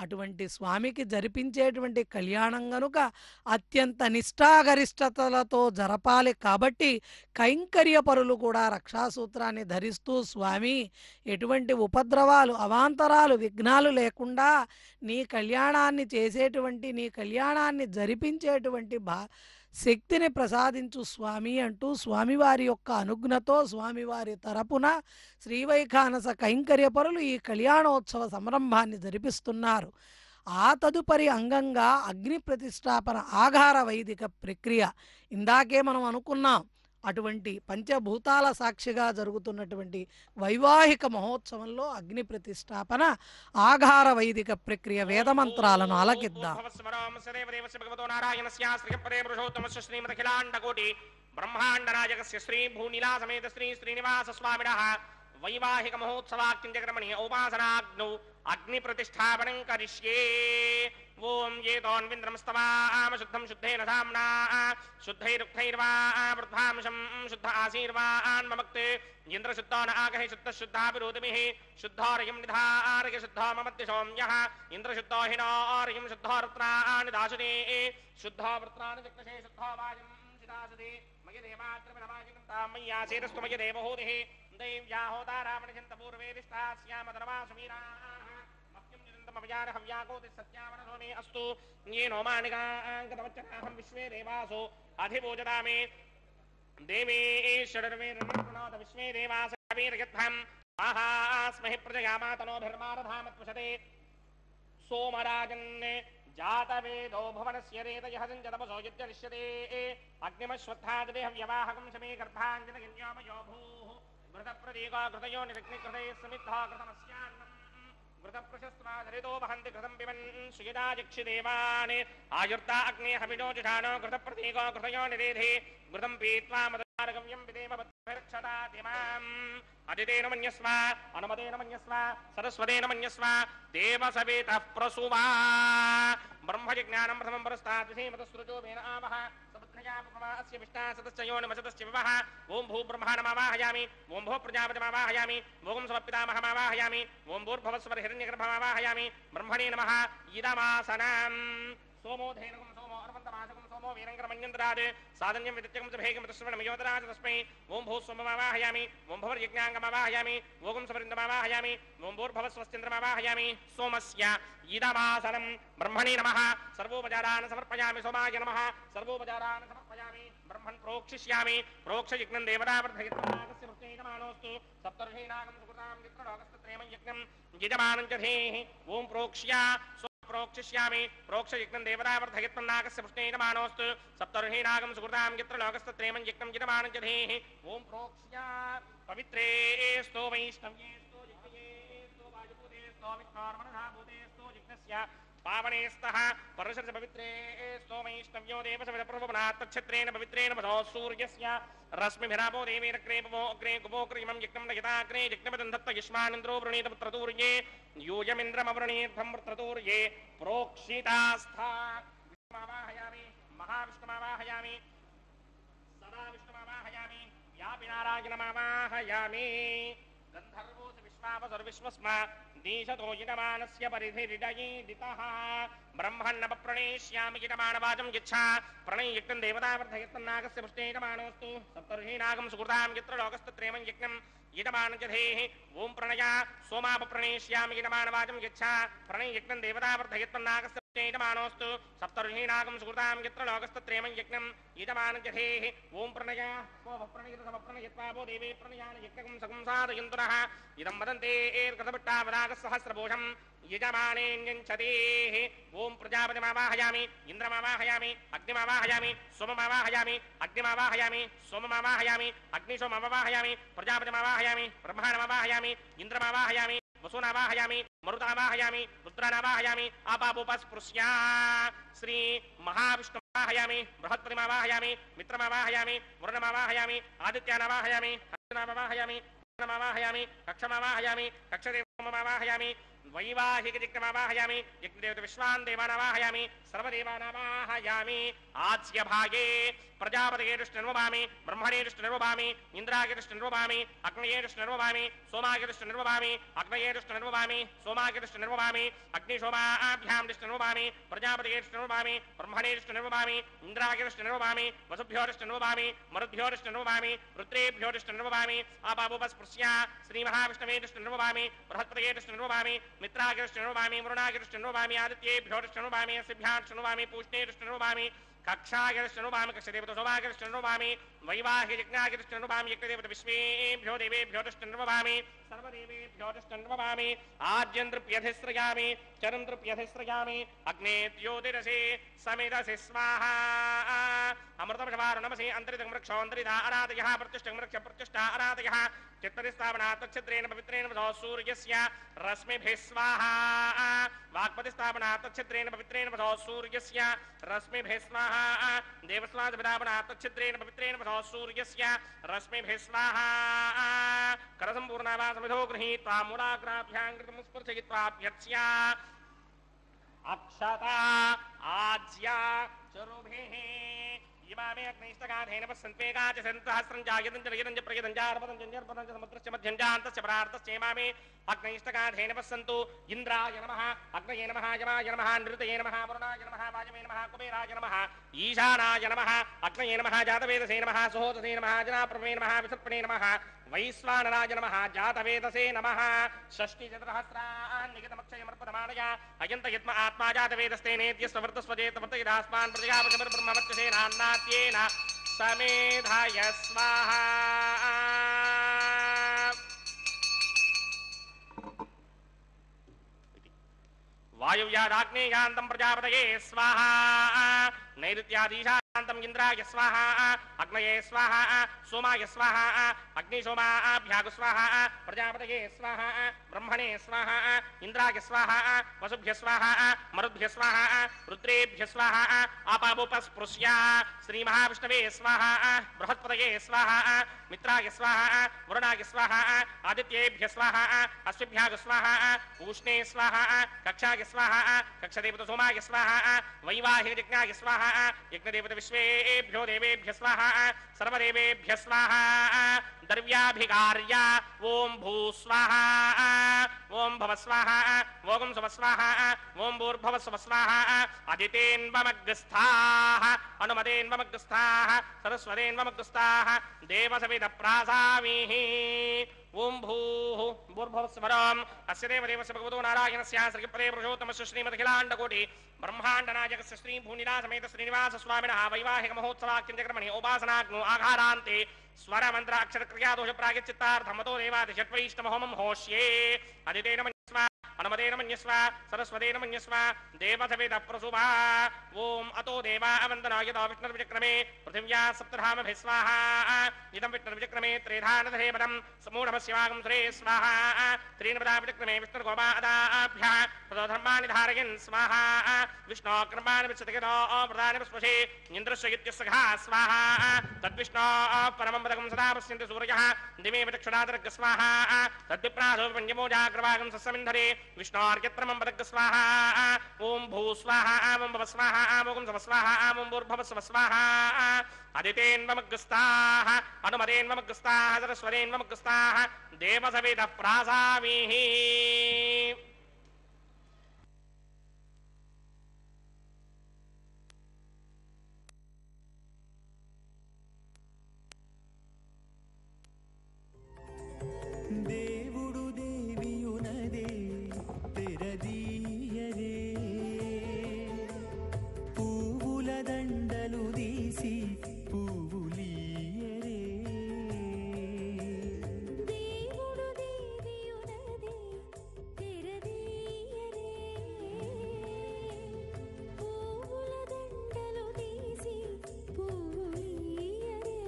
[SPEAKER 3] అటువంటి స్వామికి జరిపించేటువంటి కళ్యాణం గనుక అత్యంత నిష్ఠాగరిష్టతలతో జరపాలి. కాబట్టి కైంకర్య పరులు కూడా రక్షాసూత్రాన్ని ధరిస్తూ స్వామి ఎటువంటి ఉపద్రవాలు, అవాంతరాలు, విఘ్నాలు లేకుండా నీ కళ్యాణాన్ని చేసేటువంటి, నీ కళ్యాణాన్ని జరిపించేటువంటి శక్తిని ప్రసాదించు స్వామి అంటూ స్వామివారి యొక్క అనుజ్ఞతో స్వామివారి తరపున శ్రీవైఖానస కైంకర్య పరులు ఈ కళ్యాణోత్సవ సంరంభాన్ని జరిపిస్తున్నారు. ఆ తదుపరి అంగంగా అగ్ని ప్రతిష్టాపన ఆఘార వైదిక ప్రక్రియ ఇందాకే మనం అనుకున్నాం. అటువంటి పంచభూతాల సాక్షిగా జరుగుతున్నటువంటి వైవాహిక మహోత్సవంలో అగ్ని ప్రతిష్టాపన ఆఘార వైదిక ప్రక్రియ వేదమంత్రాలను ఆలకిద్దాం.
[SPEAKER 2] బ్రహ్మాండరాజకస్య శ్రీ భూనిలా సమేత శ్రీ శ్రీనివాస స్వామినః వైవాహిక మహోత్సవాఖ్యంజక్రమణి ఉపాసనాగ్నౌ అగ్ని ప్రతిష్టాపనం కరిష్యే. ఓం ఏతోన్వింద్రమస్తవామ శుద్ధం శుద్ధేన ధామ్నా శుద్ధైరుక్తైర్వా వృద్ధాంశం శుద్ధ ఆశీర్వాన్ మమక్తే ఇంద్రశుద్ధో న ఆగహి శుద్ధ శుద్ధాభిరోధమిః శుద్ధోరయం నిధారయ శుద్ధో మమద్య సౌమ్యః ఇంద్రశుద్ధో హినోరయం శుద్ధో రత్నాని దాసునే శుద్ధో వృత్రాని చక్రశే శుద్ధో వాయం శిదాసుదే మయ దేవాత్రమనమాజికం తామయ్యాసేరస్తు మయ దేవహూతిః దైవ్యాహోదారామణిజంత పూర్వేదిష్టాస్యామ ధర్మాసుమీరాः మహ్యం నిరంతమవ్యాన హవ్యాకోతి సత్యావనసోమే అస్తు येनो मानिकाङ्कतवच्चनाहं विश्वे देवासो अधिपूजदामि देवीश्वरर्वेर्नमोऽनाथ विश्वे देवास वीर्यध्वम् आहास्महि प्रजयामातनोभिर्मारधामत्वशते सोमराजन् जातवेदो भुवनस्य रेतयः सञ्जतमसो यज्जनिष्यते अग्निमश्वत्थादिदेह व्यवाहकं शमे गर्भाञ्जनगिन्योमयो भूः घृतप्रतीको घृतयो निरग्निकृते समिद्धो घृतमस्यान्नम् घृतप्रशस्त्वाधरितो वहन्ति घृतं पिबन् सुयदाजिक्षिदेवान् आयुर्ता अग्नेः हविनो जुषाणो घृतप्रतीको घृतयो निरेधे घृतं पीत्वा मदनारगम्यं विदेव रक्षतादिमाम् अदितेन मन्यस्व अनुमतेन मन्यस्व सरस्वतेन मन्यस्व देवसवेतः प्रसुवा ब्रह्मजिज्ञानं प्रथमं परस्तात् विषेमतस्रुजो वेन आवः सपुत्रया पुमा अस्य विष्टा सतश्च योनिमसतश्च विवः ॐ भूब्रह्माणमावाहयामि ॐ भो प्रजापतिमावाहयामि ॐ समपितामहमावाहयामि ॐ भूर्भुवस्वर हिरण्यगर्भमावाहयामि ब्रह्मणे नमः इदमासनम् सोमो धेनुकं सोमो अर्वन्तमासकं सोमो वीरङ्करमन्यन्तरात् साधन्यं विदित्यकं च भेगं तस्मरणमयोदरात् तस्मै ॐ भूस्वममावाहयामि ॐ भवर्यज्ञाङ्गमावाहयामि ॐ समरिन्दमावाहयामि ॐ भूर्भवस्वस्तिन्द्रमावाहयामि सोमस्य इदमासनं ब्रह्मणे नमः सर्वोपचारान् समर्पयामि सोमाय नमः सर्वोपचारान् समर्पयामि ब्रह्मन् प्रोक्षिष्यामि प्रोक्षयज्ञं देवतावर्धयित्वागस्य वृत्तेयमानोऽस्तु सप्तर्षीणागं सुकृतां चित्रलोकस्तत्रयमं यज्ञं यजमानं च धेः ॐ प्रोक्ष्या प्रोक्षिष्यामि प्रोक्षयज्ञं देवतावर्धयित्वन्नागस्य पुष्णेयमानोऽस्तु सप्तर्षीणागं सुकृतां चित्रलोकस्तत्रयमं यज्ञं यजमानं च धेः ॐ प्रोक्ष्या पवित्रे स्तो वैष्णव्ये स्तो यज्ञये स्तो वायुभूते स्तो विष्णोर्मनधाभूते स्तो यज्ञस्य पावनेस्तः परशस्य पवित्रे स्तो वैष्णव्यो देवसविदप्रभुवनात् तच्छत्रेण पवित्रेण वधो सूर्यस्य रश्मिभिरापो देवीरग्रेपवो अग्रे कुपोक्रिमं यज्ञं नयताग्रे यज्ञपदन्धत्त युष्मानिन्द्रो वृणीत पुत्रतूर्ये यूयमिन्द्रमवृणीर्भं पुत्रतूर्ये प्रोक्षितास्था विष्णुमावाहयामि महाविष्णुमावाहयामि सदा विष्णुमावाहयामि यापि नारायणमावाहयामि गन्धर्वोऽसि विश्वावसर्विश्वस्मा दीशतो यजमानस्य परिधिरिडयीदितः ब्रह्मण्णपप्रणेष्यामि यजमानवाचं यच्छा प्रणययज्ञं देवतावर्धयत्तन्नागस्य पुष्टे यजमानोऽस्तु सप्तर्षीणागं सुकृतां यत्र लोकस्तत्रेमं यज्ञं यजमानं च धेः ॐ प्रणया सोमापप्रणेष्यामि यजमानवाचं यच्छा प्रणययज्ञं देवतावर्धयत्तन्नागस्य पुष्टे यजमानोऽस्तु सप्तर्षीणागं सुकृतां यत्र लोकस्तत्रेमं यज्ञं यजमानं च धेः ॐ प्रणया सोमप्रणयितसमप्रणयित्वा वो देवे प्रणयान यज्ञं सगं साधयन्तु नः इदं वदन्ते एर्गतभट्टावदागसहस्रभूषं यजमानेऽन्यञ्चतेः ॐ प्रजापतिमावाहयामि इन्द्रमावाहयामि अग्निमावाहयामि सोममावाहयामि अग्निमावाहयामि सोममावाहयामि अग्निसोममावाहयामि प्रजापतिमावाहयामि ब्रह्माणमावाहयामि इन्द्रमावाहयामि वसुनावाहयामि मरुतावाहयामि रुद्रानावाहयामि आपापोपस्पृश्या श्री महाविष्णुमावाहयामि बृहत्पतिमावाहयामि मित्रमावाहयामि वरुणमावाहयामि आदित्यानावाहयामि अर्जुनावाहयामि नमावाहयामि कक्षमावाहयामि कक्षदेवमावाहयामि वैवाहिकजिग्नमावाहयामि यज्ञदेवत विश्वान् देवानावाहयामि सर्वदेवानावाहयामि आज्य भागे प्रजापतये दृष्टिर्वभामि ब्रह्मणे दृष्टिर्वभामि इन्द्रागे दृष्टिर्वभामि अग्नये दृष्टिर्वभामि सोमागे दृष्टिर्वभामि अग्नये दृष्टिर्वभामि सोमागे दृष्टिर्वभामि अग्निशोमाभ्यां दृष्टिर्वभामि प्रजापतये दृष्टिर्वभामि ब्रह्मणे दृष्टिर्वभामि इन्द्रागे दृष्टिर्वभामि वसुभ्यो दृष्टिर्वभामि मरुद्भ्यो दृष्टिर्वभामि रुद्रेभ्यो दृष्टिर्वभामि आपापोपस्पृश्या श्रीमहाविष्णवे दृष्टिर्वभामि बृहत्पतये दृष्टिर्वभामि मित्रागे दृष्टिर्वभामि वरुणागे दृष्टिर्वभामि आदित्येभ्यो दृष्टिर्वभामि अस्यभ्यां दृष्टिर्वभामि पूष्णे दृष्टिर्वभामि कक्षागे दृष्टिर्वभामि कक्षदेवत सोमागे दृष्टिर्वभामि वैवाहिकयज्ञागे दृष्टिर्वभामि यज्ञदेवत विश्वेभ्यो देवेभ्यो दृष्टिर्वभामि सर्वदेवेभ्यो दृष्टिर्वभामि आद्यं तृप्यधिस्रयामि चरं तृप्यधिस्रयामि अग्ने द्योतिरसे समिदसि स्वाहा अमृतमशवारुणमसि अन्तरितं वृक्षोऽन्तरिधा अराधयः प्रतिष्ठं वृक्ष प्रतिष्ठा अराधयः चित्तदिस्थापनात् तच्छिद्रेण पवित्रेण वधो सूर्यस्य रश्मिभिः स्वाहा वाक्पतिस्थापनात् तच्छिद्रेण पवित्रेण वधो सूर्यस्य रश्मिभिः स्वाहा देवस्वादविदापनात् तच्छिद्रेण पवित्रेण वधो सूर्यस्य रश्मिभिः स्वाहा करसम्पूर्णावासमिधो गृहीत्वा मूलाग्राभ्यां कृतं स्पर्शयित्वाभ्यर्च्या अक्षता आज्या चरुभिः इमामे अग्निष्टगाधेन पश्यन्त्वेगाच सहस्रं जायतं च रयतं च प्रयतं च अर्पतं च निर्पतं च समुद्रस्य मध्यं च अन्तस्य प्रार्थस्य इमामे अग्निष्टगाधेन पश्यन्तु इन्द्राय नमः अग्नये नमः यमाय नमः नृतये नमः वरुणाय नमः वायवे नमः कुबेराय नमः ईशानाय नमः अग्नये नमः जातवेदसे नमः सुहोतसे नमः जनाप्रभवे नमः विसर्पणे नमः वैश्वानराय नमः जातवेदसे नमः षष्टिचतुरहस्रान्निहितमक्षयमर्पतमानया अयन्त यत्म आत्मा जातवेदस्तेनेत्यस्ववर्तस्वजेत वर्तयदास्मान् प्रजयापतिर्ब्रह्मवर्चसेनान्नात्येन समेधाय स्वाहा రాగ్నేయాంతం ప్రజాపతయే స్వాహా నైరుత్యాధీశాంతం ఇంద్రాయ స్వాహా అగ్నయే స్వాహా సోమాయ స్వాహా అగ్నిశోమాభ్యాగు స్వాహా ప్రజాపతయే స్వాహా బ్రహ్మణే స్వాహా ఇంద్రాయ స్వాహా వసుభ్య స్వాహా మరుద్భ్య స్వాహా రుద్రేభ్య స్వాహా ఆపాముపస్పృశ్య శ్రీ మహావిష్ణవే స్వాహా బృహస్పతయే స్వాహా మిత్రాయ స్వాహా వరుణాయ స్వాహా ఆదిత్యేభ్య స్వాహా అశ్విభ్యాగు స్వాహా ఊష్ణే స్వాహా కక్షాయ స్వాహా కక్షదేవత సోమాయ స్వాహా వైవాహిక యజ్ఞాయ స్వాహా యజ్ఞదేవత విశ్వేభ్యో దేవేభ్య స్వాహా సర్వదేవేభ్య స్వాహా ద్రవ్యాభికార్య ఓం భూ స్వాహా ఓం భవ స్వాహా ఓం శుభ స్వాహా ఓం భూర్భవ శుభ స్వాహా అదితేన్వమగ్రస్థాః అనుమదేన్వమగ్రస్థాః సరస్వదేన్వమగ్రస్థాః దేవసవిద ప్రాసామిః ఓం భూః భూర్భువస్వరం అస్య దేవదేవస్య భగవతో నారాయణస్య శ్రీపదే పురుషోత్తమస్య శ్రీమదఖిలాండకోటి బ్రహ్మాండనాయకస్య శ్రీ భూనిలాసమేత శ్రీనివాస స్వామినః వైవాహిక మహోత్సవాఖ్యంచక్రమణి ఉపాసనాగ్నో ఆఘారాంతే స్వరమంత్ర అక్షర క్రియాదోష ప్రాగచిత్తార్థమతో దేవాదిషట్వైష్ణవహోమం హోష్యే అదితేన మన్యస్వ అనుమదేన మన్యస్వ సరస్వదేన మన్యస్వ దేవసవేద ప్రసుభా ఓం అతో దేవా వందనాయతో విష్ణుర్విచక్రమే పృథివ్యా సప్తధామభిः స్వాహా ఇదం విష్ణుర్విచక్రమే త్రిధానధరేపదం సమూఢమస్యవాగం శ్రే స్వాహా త్రీనపదా విచక్రమే విష్ణుర్గోపాదాభ్యः ప్రధర్మాణి ధారయన్ స్వాహా విష్ణోక్రమాణి విశతగితో ప్రధాని స్పృశే ఇంద్రస్య ఇత్యస్సఘా స్వాహా తద్విష్ణో పరమం పదకం సదా పశ్యంతి సూర్యः దిమే విచక్షణాదర్గ స్వాహా తద్విప్రాసో పంచమోజాగ్రవాగం సస్సమింధరే విష్ణోర్యత్రమం పదగ్గ స్వాహా ఓం భూ స్వాహా ఓం భవ స్వాహా ఓం శవ స్వాహా ఓం భూర్భవ శవ స్వాహా అదితేన్వమగ్రస్థాః అనుమదేన్వమగ్రస్థాః సరస్వదేన్వమగ్రస్థాః దేవసవేద ప్రాసామిః
[SPEAKER 1] దేవుడు దేవియునదే తెరదీయరే పువ్వుల దండలు తీసి పువ్వులీయరే
[SPEAKER 4] దేవుడు దేవియునదే తెరదీయరే పువ్వుల దండలు తీసి పువ్వులీయరే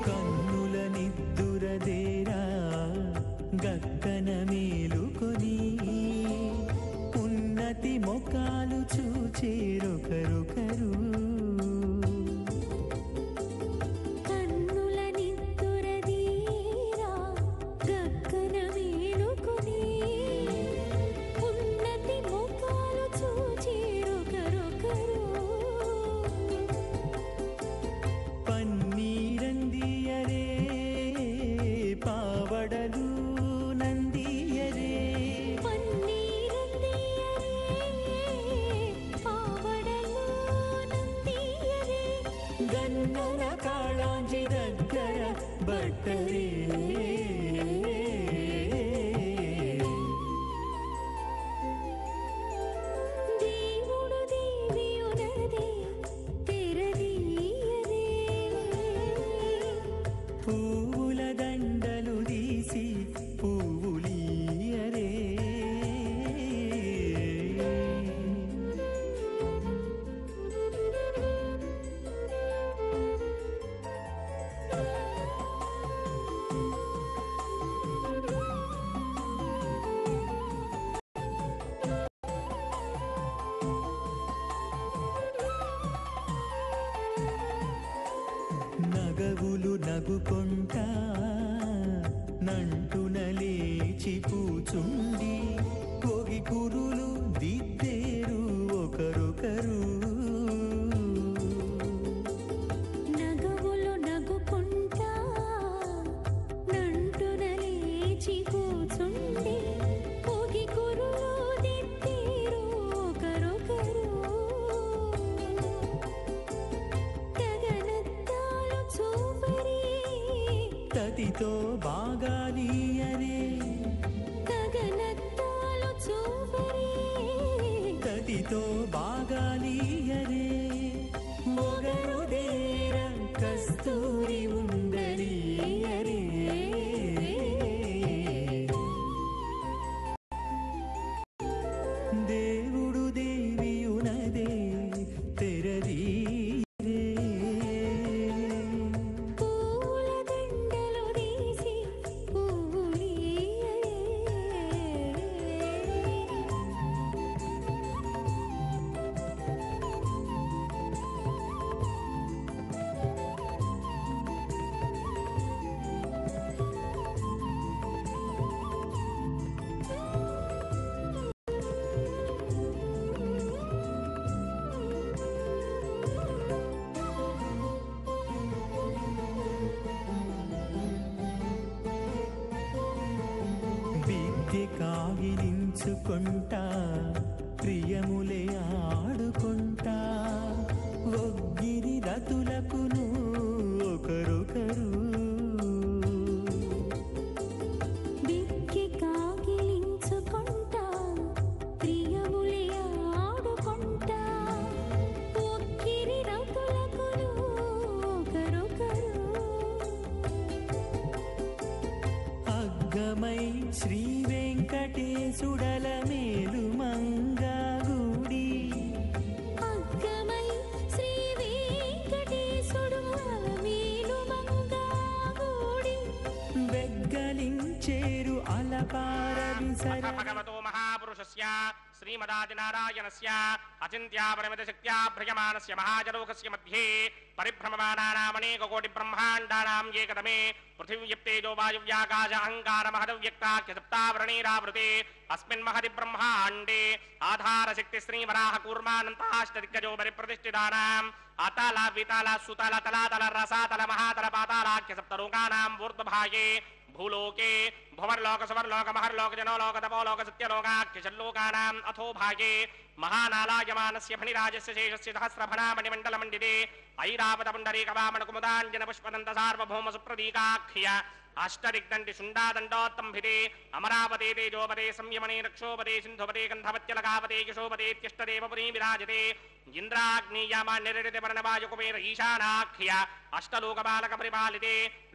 [SPEAKER 1] కన్నుల నిద్దురదేరా గక్కన మేలుకొని ఉన్నతి మొకాలు చూచేరొకరొకరు
[SPEAKER 4] కన్నుల నిద్దురదీరా గక్కన మేలుకొని ఉన్నతి ముఖాలు చూచిరొకరొకరు
[SPEAKER 1] పన్నీరందియరే పావడలు నందియరే
[SPEAKER 4] పన్నీరందియరే పావడలు నందియరే
[SPEAKER 1] గన్నల కాళాంజి దగ్గర బట్టరే
[SPEAKER 4] దేవుడు దేవియునదే తెరదీయరే
[SPEAKER 1] పువ్వుల దండలు తీసి పువ్వులీయరే నగవులు నగుకొంటా నంటున లేచి కూచుండి కోగి కురులు దిద్దేరు ఒకరొకరు
[SPEAKER 4] నగవులు నగుకుంటా నంటున లేచి కూచుండి పోగి కురులు దిద్దేరు ఒకరొకరు
[SPEAKER 1] తటితో బాగాలీయరే
[SPEAKER 4] గగనత్తాలు చూపరే
[SPEAKER 1] తటితో బాగాలీయరే మొగరుదేర కస్తూరి ఉండలీయరే దేవుడు దేవియునదే తెరదీరే
[SPEAKER 4] పూల దండలు తీసి పూలీయరే
[SPEAKER 1] విద్య కాగిలించుకుంటా ప్రియములే ఆడుకుంటా ఒగ్గిరి రతులకును ఒకరొకరు
[SPEAKER 4] బిక్కి కాగిలించుకుంటా ప్రియములే ఆడుకుంటా ఒక్కిరి రతులకును ఒకరొకరు
[SPEAKER 1] అగ్గమై శ్రీ వెంకటేశుడల మేలు మంగాగుడి
[SPEAKER 4] అగ్గమై శ్రీ వెంకటేశుడు మేలు మంగాగూడి
[SPEAKER 1] వెగ్గలించేరు అలపార విసర
[SPEAKER 2] భగవతో మహాపురుషస్య శ్రీమదాదినారాయణస్య అచింత్యాపరిమిత శక్త్యా భ్రయమానస్య మహాజలోకస్య మధ్యే పరిభ్రమమానానామనేకకోటి బ్రహ్మాండానాం ఏకదమే పృథివ్యప్తేజో వాయువ్యాకాశ అహంకార మహదవ్యక్తాఖ్య సప్తావరణీరావృతే అస్మిన్ మహది బ్రహ్మాండే ఆధారశక్తి శ్రీవరాహ కూర్మానంతాష్టదిగ్గజో పరిప్రతిష్ఠితానాం అతల వితల సుతల తలాతల రసాతల మహాతల పాతాళాఖ్య సప్తలోకానాం ఊర్ధ్వభాగే భూలోకే భువర్లోక సువర్లోక మహర్లోక జనోలోక తపోలోక సత్యలోకాఖ్యలోకానాం అథో భాగే మహానాలాయమానస్య ఫణిరాజస్య శేషస్య సహస్రఫణామణిమండలమండితే ఐరావత పుండరీక వామన కుముదాంజన పుష్పదంత సార్వభౌమ సుప్రదీకాఖ్య అష్టదిగ్దండి శుండాదండోత్తంభితే అమరావతే తేజోపదే సంయమనే రక్షోపదే సింధుపదే గంధవత్యలకావతే యశోపదే త్యష్టదేవపురీ విరాజతే ఇంద్రాగ్నేయమాన్యరితే వర్ణవాయుకుమేర ఈశానాఖ్య అష్టలోకపాలక పరిపాలితే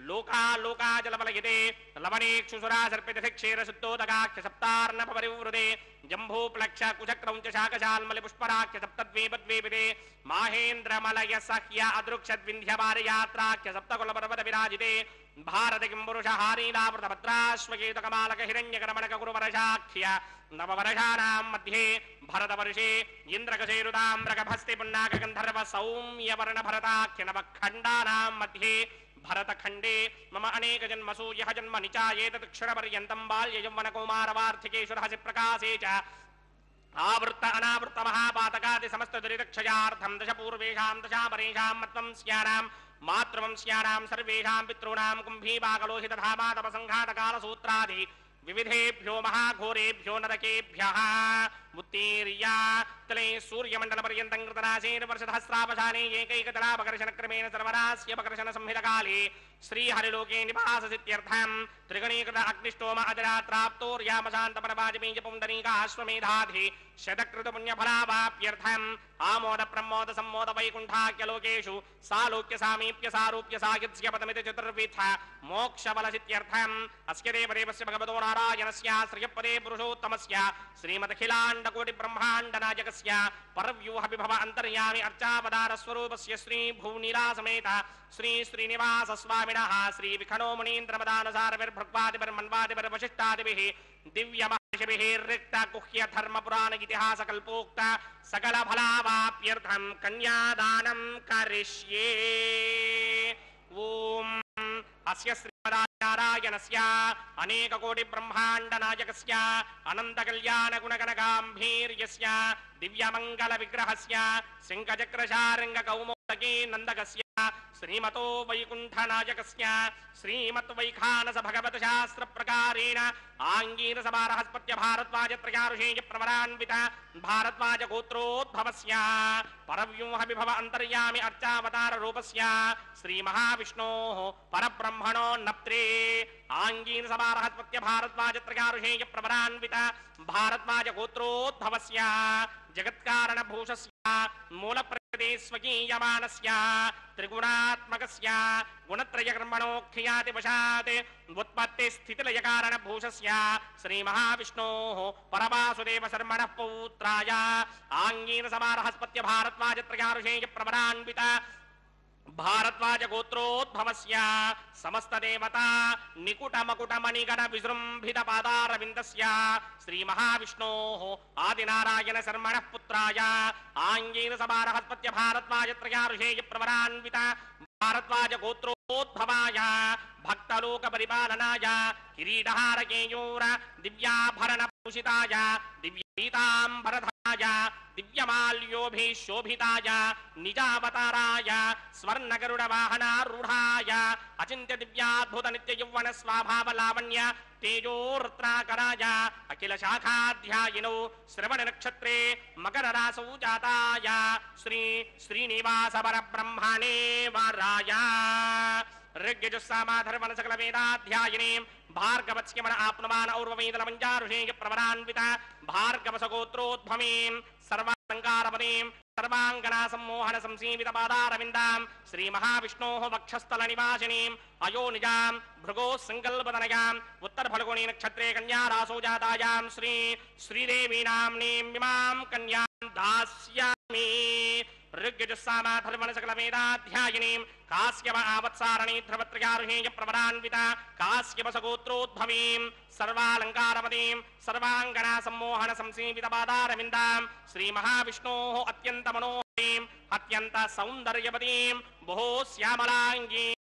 [SPEAKER 2] లోకాలోకాజలమలయతే లవణేక్షుసురా సర్పితక్షేర శుద్ధోదకాఖ్య సప్తార్ణవ పరివృతే జంభూప్లక్ష కుచక్రౌంచ శాకశాల్మలి పుష్పరాఖ్య సప్తద్వీపద్వీపితే మాహేంద్రమలయ సహ్య అదృక్షద్వింధ్యపారయాత్రాఖ్య సప్తకుల పర్వత విరాజితే భారత కింపురుష హారీలావృత భద్రాశ్వకేతకమాలక హిరణ్యకరమణక గురువరశాఖ్య నవవర్షాణాం మధ్యే భరతవర్షే ఇంద్రకశేరుతామ్రకభస్తి పున్నాక గంధర్వ సౌమ్యవర్ణ భరతాఖ్య నవఖండానాం మధ్యే భరతఖండే మమ అనేక జన్మసు యః జన్మ నిచాయేతక్షరపర్యంతం బాల్య యౌవన కౌమారవార్ధికేషు రహసి ప్రకాశే చ ఆవృత్త అనావృత్త మహాపాతకాది సమస్త దురితక్షయార్థం దశ పూర్వేషాం దశాపరేషాం మత్వం స్యానాం మాతృవంశ్యానాం సర్వేషాం పితॄణాం కుంభీపాకలోహిత ధామాతప సంఘాతకాల సూత్రాది వివిధేభ్యో మహాఘోరేభ్యో నరకేభ్యః ఉత్తీర్య తలే సూర్యమండల పర్యంతం కృతనాశేన వర్షధస్రావశానే ఏకైకతలాపకర్షణ క్రమేణ సర్వనాస్యపకర్షణ సంహితకాలే శ్రీహరిలోకే నివాససిత్యర్థం త్రిగణీకృత అగ్నిష్టోమ అజరాత్రాప్తోర్యామశాంతపరవాజమీజ పుండరీకా అశ్వమేధాధి శతకృత పుణ్యఫలావాప్యర్థం ఆమోద ప్రమోద సమ్మోద వైకుంఠాఖ్యలోకేషు సాలోక్య సామీప్య సారూప్య సాయుధ్య పదమితి చతుర్విధ మోక్షబలసిత్యర్థం అస్య దేవదేవస్య భగవతో నారాయణస్య శ్రియపదే పురుషోత్తమస్య శ్రీమదఖిలాండకోటి బ్రహ్మాండ నాయకస్య పరవ్యూహ విభవ అంతర్యామి అర్చావతార స్వరూపస్య శ్రీ భూనీలా సమేత శ్రీ శ్రీనివాస స్వామినః శ్రీ విఖణో మునీంద్రమదానసారవిర్భృగ్వాదిభిర్వశిష్టాదిభిః దివ్య మహర్షిభిః రిక్త గుహ్య ధర్మ పురాణ ఇతిహాస కల్పోక్త సకల ఫలావాప్యర్థం కన్యాదానం కరిష్యే. ఓం అస్య శ్రీమదానారాయణస్య అనేక కోటి బ్రహ్మాండ నాయకస్య అనంత కళ్యాణ గుణగణగాంభీర్యస్య దివ్యమంగళ విగ్రహస్య శంఖచక్రశారంగ కౌమోదకీ నందకస్య శ్రీమతో వైకుంఠనాయకస్య శ్రీమద్వైఖానస భగవత శాస్త్ర ప్రకారేణ ఆంగీరస బృహస్పత్య భారద్వాజ త్రయారుషేయ ప్రవరాన్విత భారద్వాజ గోత్రోద్భవస్య పరవ్యూహ విభవ అంతర్యామి అర్చావతార రూపస్య శ్రీ మహావిష్ణోః పరబ్రహ్మణో నప్త్రే ఆంగీరస బృహస్పత్య భారద్వాజ త్రయారుషేయ ప్రవరాన్విత భారద్వాజ గోత్రోద్భవస్య జగత్కారణ భూషస్య మూల ప్రకృతి స్వకీయమానస్య త్రిగుణాత్మకస్య గుణత్రయ కర్మణోఖ్యాతి వశాత్ ఉత్పత్తి స్థితిలయ కారణ భూషస్య శ్రీ మహావిష్ణోః పరవాసుదేవ శర్మణః పౌత్రాయ ఆంగీరస బృహస్పత్య భారద్వాజ త్రయారుషేయ ప్రవరాన్విత భారద్వాజ గోత్రోద్భవస్య సమస్త దేవతా నికుట మకుట మణిగణ విజృంభిత పాదారవిందస్య శ్రీ మహావిష్ణోః ఆదినారాయణ శర్మణః పుత్రాయ ఆంగీరస బృహస్పత్య భారద్వాజ త్రయారుషేయ ప్రవరాన్విత భారద్వాజ గోత్రోద్భవాయ భక్తలోక పరిపాలనాయ కిరీటహార కేయూర దివ్యాభరణ భూషితాయ దివ్యపీతాంబరధాయ దివ్యమాల్యోభిశోభితాయ నిజావతారాయ స్వర్ణగరుడ వాహనారూఢాయ అచింత్య దివ్యాద్భుత నిత్య యౌవన స్వభావ లావణ్య తేజోరత్నాకరాయ అఖిల శాఖాధ్యాయినౌ శ్రవణ నక్షత్రే మకర రాసౌ జాతాయ శ్రీ శ్రీనివాస పరబ్రహ్మణే వరాయ ऋग्यजुस्सामाधर्मण सकल वेदाध्यायिनीं भार्गवत्स्यमन आप्नुमान और्ववेदलमञ्जारुषेय प्रवरान्विता भार्गवसगोत्रोद्भवीं सर्वालङ्कारपदीं सर्वाङ्गना सम्मोहन संसीवित पादारविन्दां श्रीमहाविष्णोः वक्षस्थल निवासिनीं अयोनिजां भृगोः सङ्कल्पतनयाम् उत्तरफल्गुणी नक्षत्रे कन्या रासो जातायां श्री श्रीदेवी नाम्नीमिमां कन्यां दास्यामि ऋग्यजुस्सामाधर्मण सकल वेदाध्यायिनीं काश्यप आवत्सारणी ध्रुवत्रयारुहेय प्रवरान्विता काश्यपसगोत्रोद्भवीं सर्वालङ्कारपदीं सर्वाङ्गना सम्मोहन संसीवित पादारविन्दां श्रीमहाविष्णोः अत्यन्तमनोहरीं अत्यन्त सौन्दर्यवतीं बहु श्यामलाङ्गीं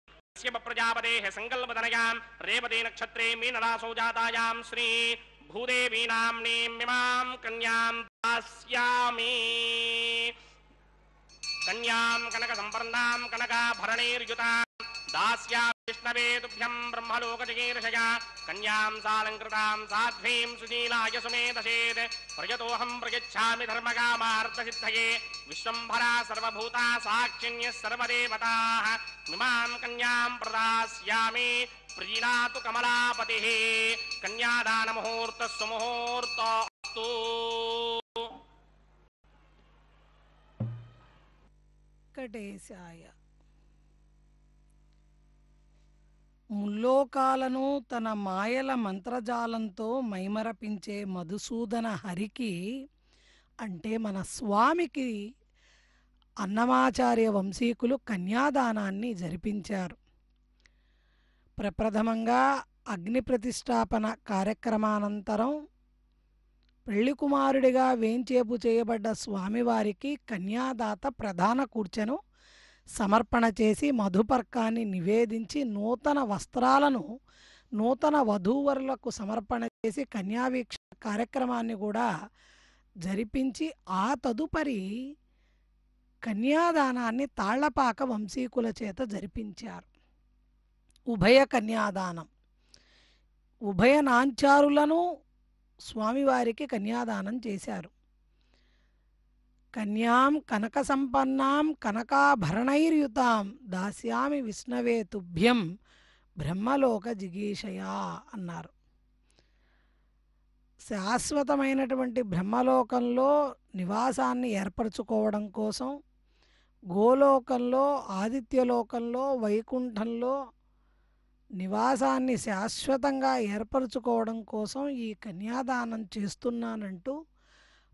[SPEAKER 2] प्रजापतेः सङ्कल्पतनयां रेवती नक्षत्रे मीनरासौ जातायां श्री भूदेवी नाम्नीमिमां कन्यां दास्यामि कन्यां कनक संपन्नां कनकाभरणैर्युतां दास्यामि विष्णवे तुभ्यं ब्रह्मलोकजगीर्षया कन्यां सालङ्कृतां साध्वीं सुशीलाय सुमेधसेत् प्रयतोऽहं प्रयच्छामि धर्मकामार्थसिद्धये विश्वम्भरा सर्वभूता साक्षिण्यः सर्वदेवताः इमां कन्यां प्रदास्यामि प्रीणातु कमलापतिः कन्यादानमुहूर्तः सुमुहूर्तोऽस्तु
[SPEAKER 3] వెంకటేశాయ. ముల్లోకాలను తన మాయల మంత్రజాలంతో మైమరపించే మధుసూదన హరికి అంటే మన స్వామికి అన్నమాచార్య వంశీకులు కన్యాదానాన్ని జరిపించారు. ప్రప్రథమంగా అగ్ని ప్రతిష్టాపన కార్యక్రమానంతరం పెళ్లి కుమారుడిగా వేంచేపు చేయబడ్డ స్వామివారికి కన్యాదాత ప్రధాన కూర్చెను సమర్పణ చేసి మధుపర్కాన్ని నివేదించి నూతన వస్త్రాలను నూతన వధూవరులకు సమర్పణ చేసి కన్యావీక్ష కార్యక్రమాన్ని కూడా జరిపించి ఆ తదుపరి కన్యాదానాన్ని తాళ్లపాక వంశీకుల చేత జరిపించారు. ఉభయ కన్యాదానం, ఉభయ నాంచారులను స్వామివారికి కన్యాదానం చేశారు. కన్యాం కనక సంపన్నాం కనకాభరణైర్యుతాం దాస్యామి విష్ణవే తుభ్యం బ్రహ్మలోక జిగీషయా అన్నారు. శాశ్వతమైనటువంటి బ్రహ్మలోకంలో నివాసాన్ని ఏర్పరచుకోవడం కోసం గోలోకంలో ఆదిత్యలోకంలో వైకుంఠంలో నివాసాన్ని శాశ్వతంగా ఏర్పరచుకోవడం కోసం ఈ కన్యాదానం చేస్తున్నానంటూ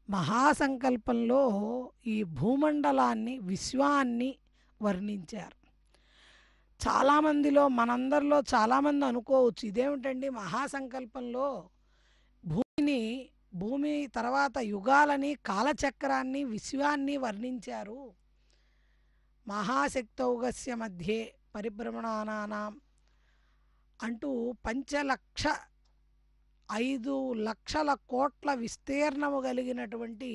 [SPEAKER 3] మహాసంకల్పంలో ఈ భూమండలాన్ని విశ్వాన్ని వర్ణించారు. చాలామందిలో మనందరిలో చాలామంది అనుకోవచ్చు, ఇదేమిటండి మహాసంకల్పంలో భూమి తర్వాత యుగాలని కాలచక్రాన్ని విశ్వాన్ని వర్ణించారు. మహాశక్తౌగస్య మధ్యే పరిభ్రమణానాం అంటూ 5,00,00,000 కోట్ల విస్తీర్ణము కలిగినటువంటి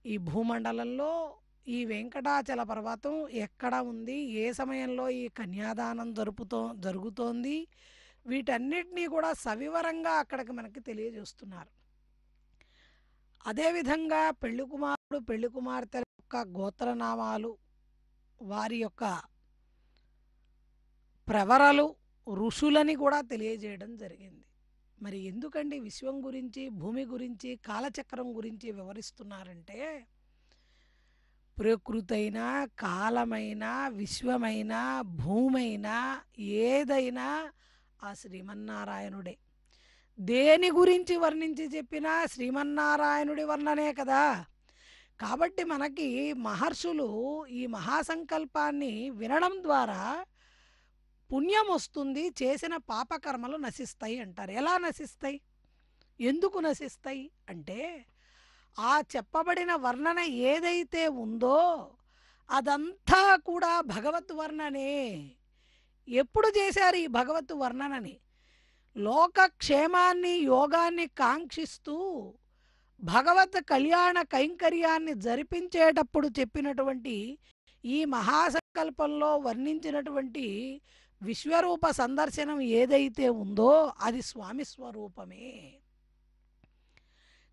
[SPEAKER 3] ఈ భూమండలంలో ఈ వెంకటాచల పర్వతం ఎక్కడ ఉంది, ఏ సమయంలో ఈ కన్యాదానం జరుగుతోంది, వీటన్నిటినీ కూడా సవివరంగా అక్కడికి మనకి తెలియజేస్తున్నారు. అదేవిధంగా పెళ్లి కుమారుడు పెళ్లి కుమార్తెల యొక్క గోత్రనామాలు, వారి యొక్క ప్రవరలు, ఋషులని కూడా తెలియజేయడం జరిగింది. మరి ఎందుకండి విశ్వం గురించి, భూమి గురించి, కాలచక్రం గురించి వివరిస్తున్నారంటే, ప్రకృతైనా, కాలమైనా, విశ్వమైనా, భూమైనా, ఏదైనా ఆ శ్రీమన్నారాయణుడే. దేని గురించి వర్ణించి చెప్పినా శ్రీమన్నారాయణుడి వర్ణనే కదా. కాబట్టి మనకి మహర్షులు ఈ మహాసంకల్పాన్ని వినడం ద్వారా పుణ్యం వస్తుంది, చేసిన పాపకర్మలు నశిస్తాయి అంటారు. ఎలా నశిస్తాయి, ఎందుకు నశిస్తాయి అంటే, ఆ చెప్పబడిన వర్ణన ఏదైతే ఉందో అదంతా కూడా భగవత్ వర్ణనే. ఎప్పుడు చేశారు ఈ భగవత్ వర్ణనని? లోకక్షేమాన్ని, యోగాన్ని కాంక్షిస్తూ భగవత్ కళ్యాణ కైంకర్యాన్ని జరిపించేటప్పుడు చెప్పినటువంటి ఈ మహాసంకల్పంలో వర్ణించినటువంటి విశ్వరూప సందర్శనం ఏదైతే ఉందో అది స్వామి స్వరూపమే.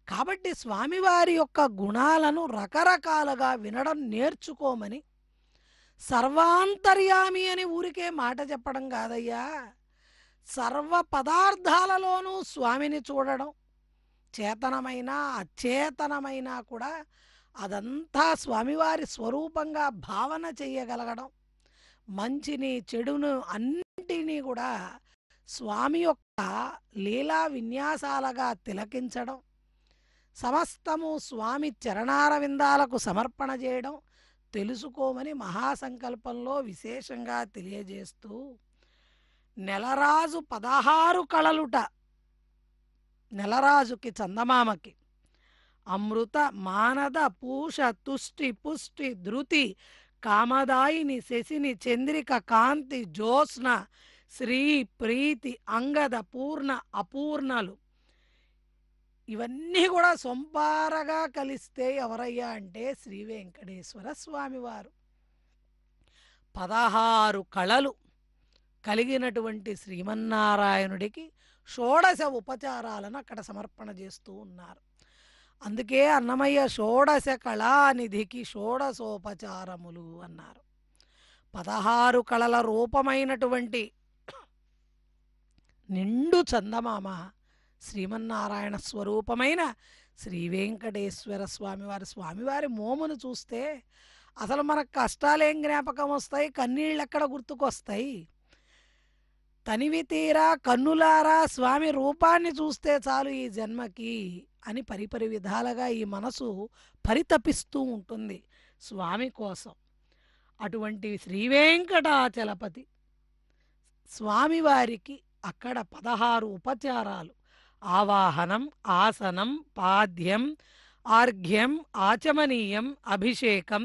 [SPEAKER 3] కాబట్టి స్వామివారి యొక్క గుణాలను రకరకాలుగా వినడం నేర్చుకోమని, సర్వాంతర్యామి అని ఊరికే మాట చెప్పడం కాదయ్యా, సర్వ పదార్థాలలోనూ స్వామిని చూడడం, చేతనమైన అచేతనమైన కూడా అదంతా స్వామివారి స్వరూపంగా భావన చెయ్యగలగడం, మంచిని చెడును అన్నింటినీ కూడా స్వామి యొక్క లీలా విన్యాసాలుగా తిలకించడం, సమస్తము స్వామి చరణారవిందాలకు సమర్పణ చేయడం తెలుసుకోమని మహాసంకల్పంలో విశేషంగా తెలియజేస్తూ, నెలరాజు 16 కళలుట. నెలరాజుకి, చందమామకి అమృత, మానద, పూష, తుష్టి, పుష్టి, ధృతి, కామదాయిని, శశిని, చంద్రిక, కాంతి, జ్యోత్స్న, శ్రీ, ప్రీతి, అంగద, పూర్ణ, అపూర్ణలు. ఇవన్నీ కూడా సొంపారగా కలిస్తే ఎవరయ్యా అంటే శ్రీ వెంకటేశ్వర స్వామివారు. 16 కళలు కలిగినటువంటి శ్రీమన్నారాయణుడికి షోడశ ఉపచారాలను అక్కడ సమర్పణ చేస్తూ ఉన్నారు. అందుకే అన్నమయ్య షోడశ కళానిధికి షోడశోపచారములు అన్నారు. 16 కళల రూపమైనటువంటి నిండు చందమామ శ్రీమన్నారాయణ స్వరూపమైన శ్రీ వెంకటేశ్వర స్వామివారి మోమును చూస్తే అసలు మనకు కష్టాలేం జ్ఞాపకం వస్తాయి, కన్నీళ్ళు ఎక్కడ గుర్తుకొస్తాయి? తనివి తీరా కన్నులారా స్వామి రూపాన్ని చూస్తే చాలు ఈ జన్మకి అని పరిపరి విధాలుగా ఈ మనసు పరితపిస్తూ ఉంటుంది స్వామి కోసం. అటువంటి శ్రీ వెంకటాచలపతి స్వామివారికి అక్కడ 16 ఉపచారాలు: ఆవాహనం, ఆసనం, పాద్యం, ఆర్ఘ్యం, ఆచమనీయం, అభిషేకం,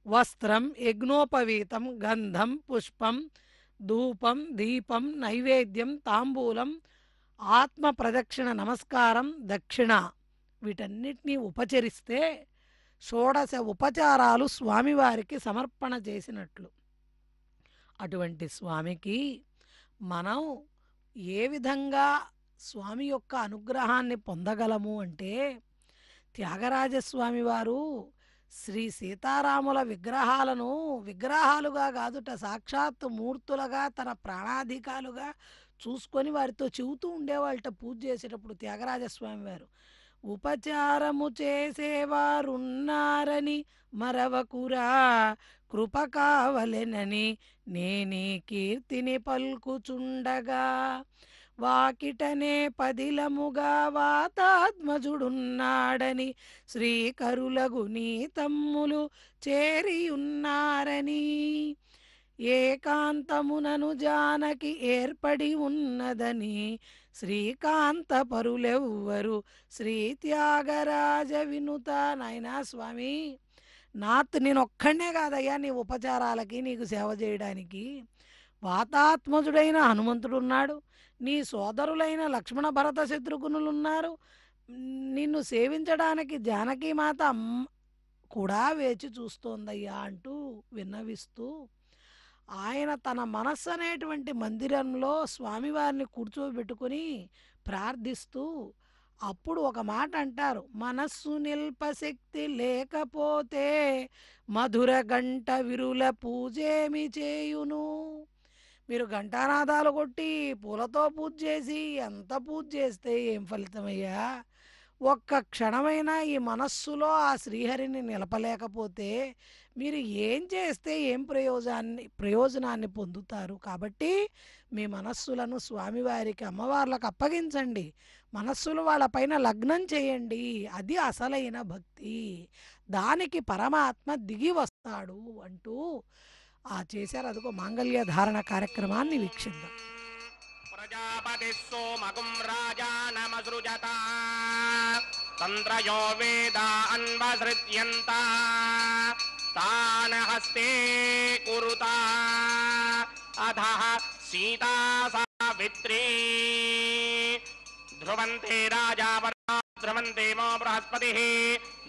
[SPEAKER 3] వస్త్రం, యజ్ఞోపవీతం, గంధం, పుష్పం, ధూపం, దీపం, నైవేద్యం, తాంబూలం, ఆత్మ ప్రదక్షిణ, నమస్కారం, దక్షిణ, వీటన్నిటినీ ఉపచరిస్తే షోడశ ఉపచారాలు స్వామివారికి సమర్పణ చేసినట్లు. అటువంటి స్వామికి మనం ఏ విధంగా స్వామి యొక్క అనుగ్రహాన్ని పొందగలము అంటే, త్యాగరాజస్వామి వారు శ్రీ సీతారాముల విగ్రహాలను విగ్రహాలుగా కాదుట, సాక్షాత్ మూర్తులుగా తన ప్రాణాధికాలుగా చూసుకొని వారితో చెబుతూ ఉండేవాళ్ళట పూజ చేసేటప్పుడు త్యాగరాజస్వామి వారు. ఉపచారము చేసేవారున్నారని మరవకురా, కృప కావలెనని నేనీ కీర్తిని పల్కుచుండగా, వాకిటనే పదిలముగా వాతాత్మజుడున్నాడని శ్రీకరులగు నీ తమ్ములు చేరియున్నారని, ఏకాంతమునను జానకి ఏర్పడి ఉన్నదని శ్రీకాంత పరులెవ్వరు శ్రీ త్యాగరాజ వినుత. నాయనా స్వామి, నేను ఒక్కడే కాదయ్యా నీ ఉపచారాలకి, నీకు సేవ చేయడానికి. వాతాత్మజుడైన హనుమంతుడున్నాడు, నీ సోదరులైన లక్ష్మణ భరత శత్రుఘ్నులున్నారు, నిన్ను సేవించడానికి జానకీమాత కూడా వేచి చూస్తోందయ్యా అంటూ విన్నవిస్తూ ఆయన తన మనస్సు అనేటువంటి మందిరంలో స్వామివారిని కూర్చోబెట్టుకొని ప్రార్థిస్తూ అప్పుడు ఒక మాట అంటారు, మనస్సు నిల్పశక్తి లేకపోతే మధుర గంట విరుల పూజేమి చేయును. మీరు ఘంటానాదాలు కొట్టి పూలతో పూజ చేసి ఎంత పూజ చేస్తే ఏం ఫలితమయ్యా? ఒక్క క్షణమైనా ఈ మనస్సులో ఆ శ్రీహరిని నిలపలేకపోతే మీరు ఏం చేస్తే ఏం ప్రయోజనాన్ని పొందుతారు? కాబట్టి మీ మనస్సులను స్వామివారికి అమ్మవార్లకు అప్పగించండి, మనస్సులు వాళ్ళపైన లగ్నం చేయండి. అది అసలైన భక్తి, దానికి పరమాత్మ దిగి వస్తాడు అంటూ చేశారు. అదిగో మాంగళ్య ధారణ కార్యక్రమాన్ని వీక్షిద్దాం.
[SPEAKER 2] ప్రజాపతి సోమగుం రాజానమసృజత తంత్రయో వేద అన్వసృత్యంత తాన హస్తే కురుత అధః సీతా సావిత్రీ ధ్రువంతే రాజావరా ధ్రువంతే మో బృహస్పతిః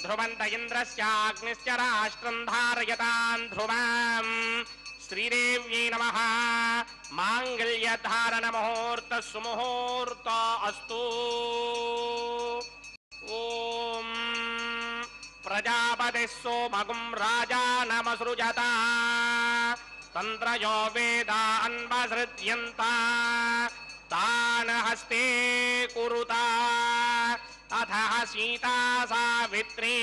[SPEAKER 2] ధ్రువంత ఇంద్రస్యాగ్నిశ్చ రాష్ట్రం ధారయతాం ధ్రువం. శ్రీదేవ్యై నమః. మాంగళ్యధారణ ముహూర్త సుముహూర్త అస్తు. ఓం ప్రజాపతి సోమగుం రాజానమసృజత తంత్రయో వేద అన్వసృత్యంత తాన హస్తే కురుత అథః సీతా సావిత్రీ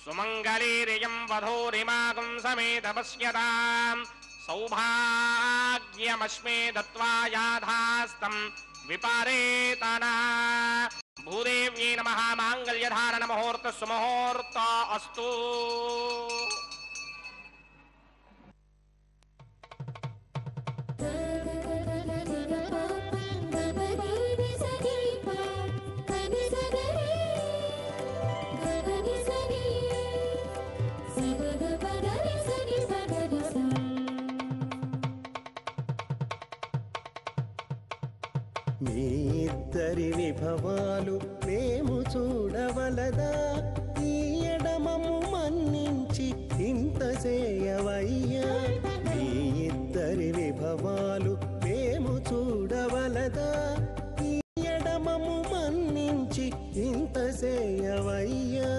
[SPEAKER 2] సుమంగళీరియం వధూరిమాగం సమేత పశ్యతాం సౌభాగ్యమస్మే దత్వా యాథాస్తం విపారేతనా. భూదేవ్యై నమః. మాంగళ్యధారణ ముహూర్త సుముహూర్త అస్తు.
[SPEAKER 5] మీ ఇద్దరి విభవాలు మేము చూడవలదా, ఈ ఎడమము మన్నించి ఇంత చేయవయ్యా. మీ ఇద్దరి విభవాలు మేము చూడవలదా, ఈ ఎడమము మన్నించి ఇంత చేయవయ్యా.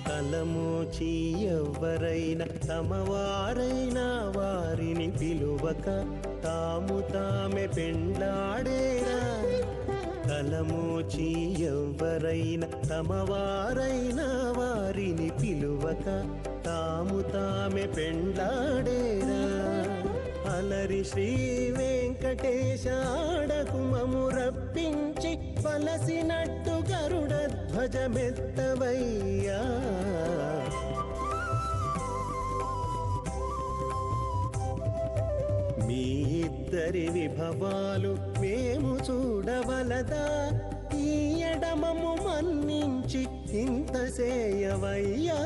[SPEAKER 5] తలమూచి ఎవ్వరైనా తమవారైనా వారిని పిలువక తాము తామె పెండ్లాడేరా. తలమూచి ఎవ్వరైనా తమవారైనా వారిని పిలువక తాము తామె పెండ్లాడేరా. అలరి శ్రీ వెంకటేశ ఆడకుమము రప్పించి పలసినట్టు గరుడ ధ్వజమెత్తవయ్యా. మీ ఇద్దరి విభవాలు మేము చూడవలదా, ఈ ఎడమము మన్నించి ఇంత చేయవయ్యా.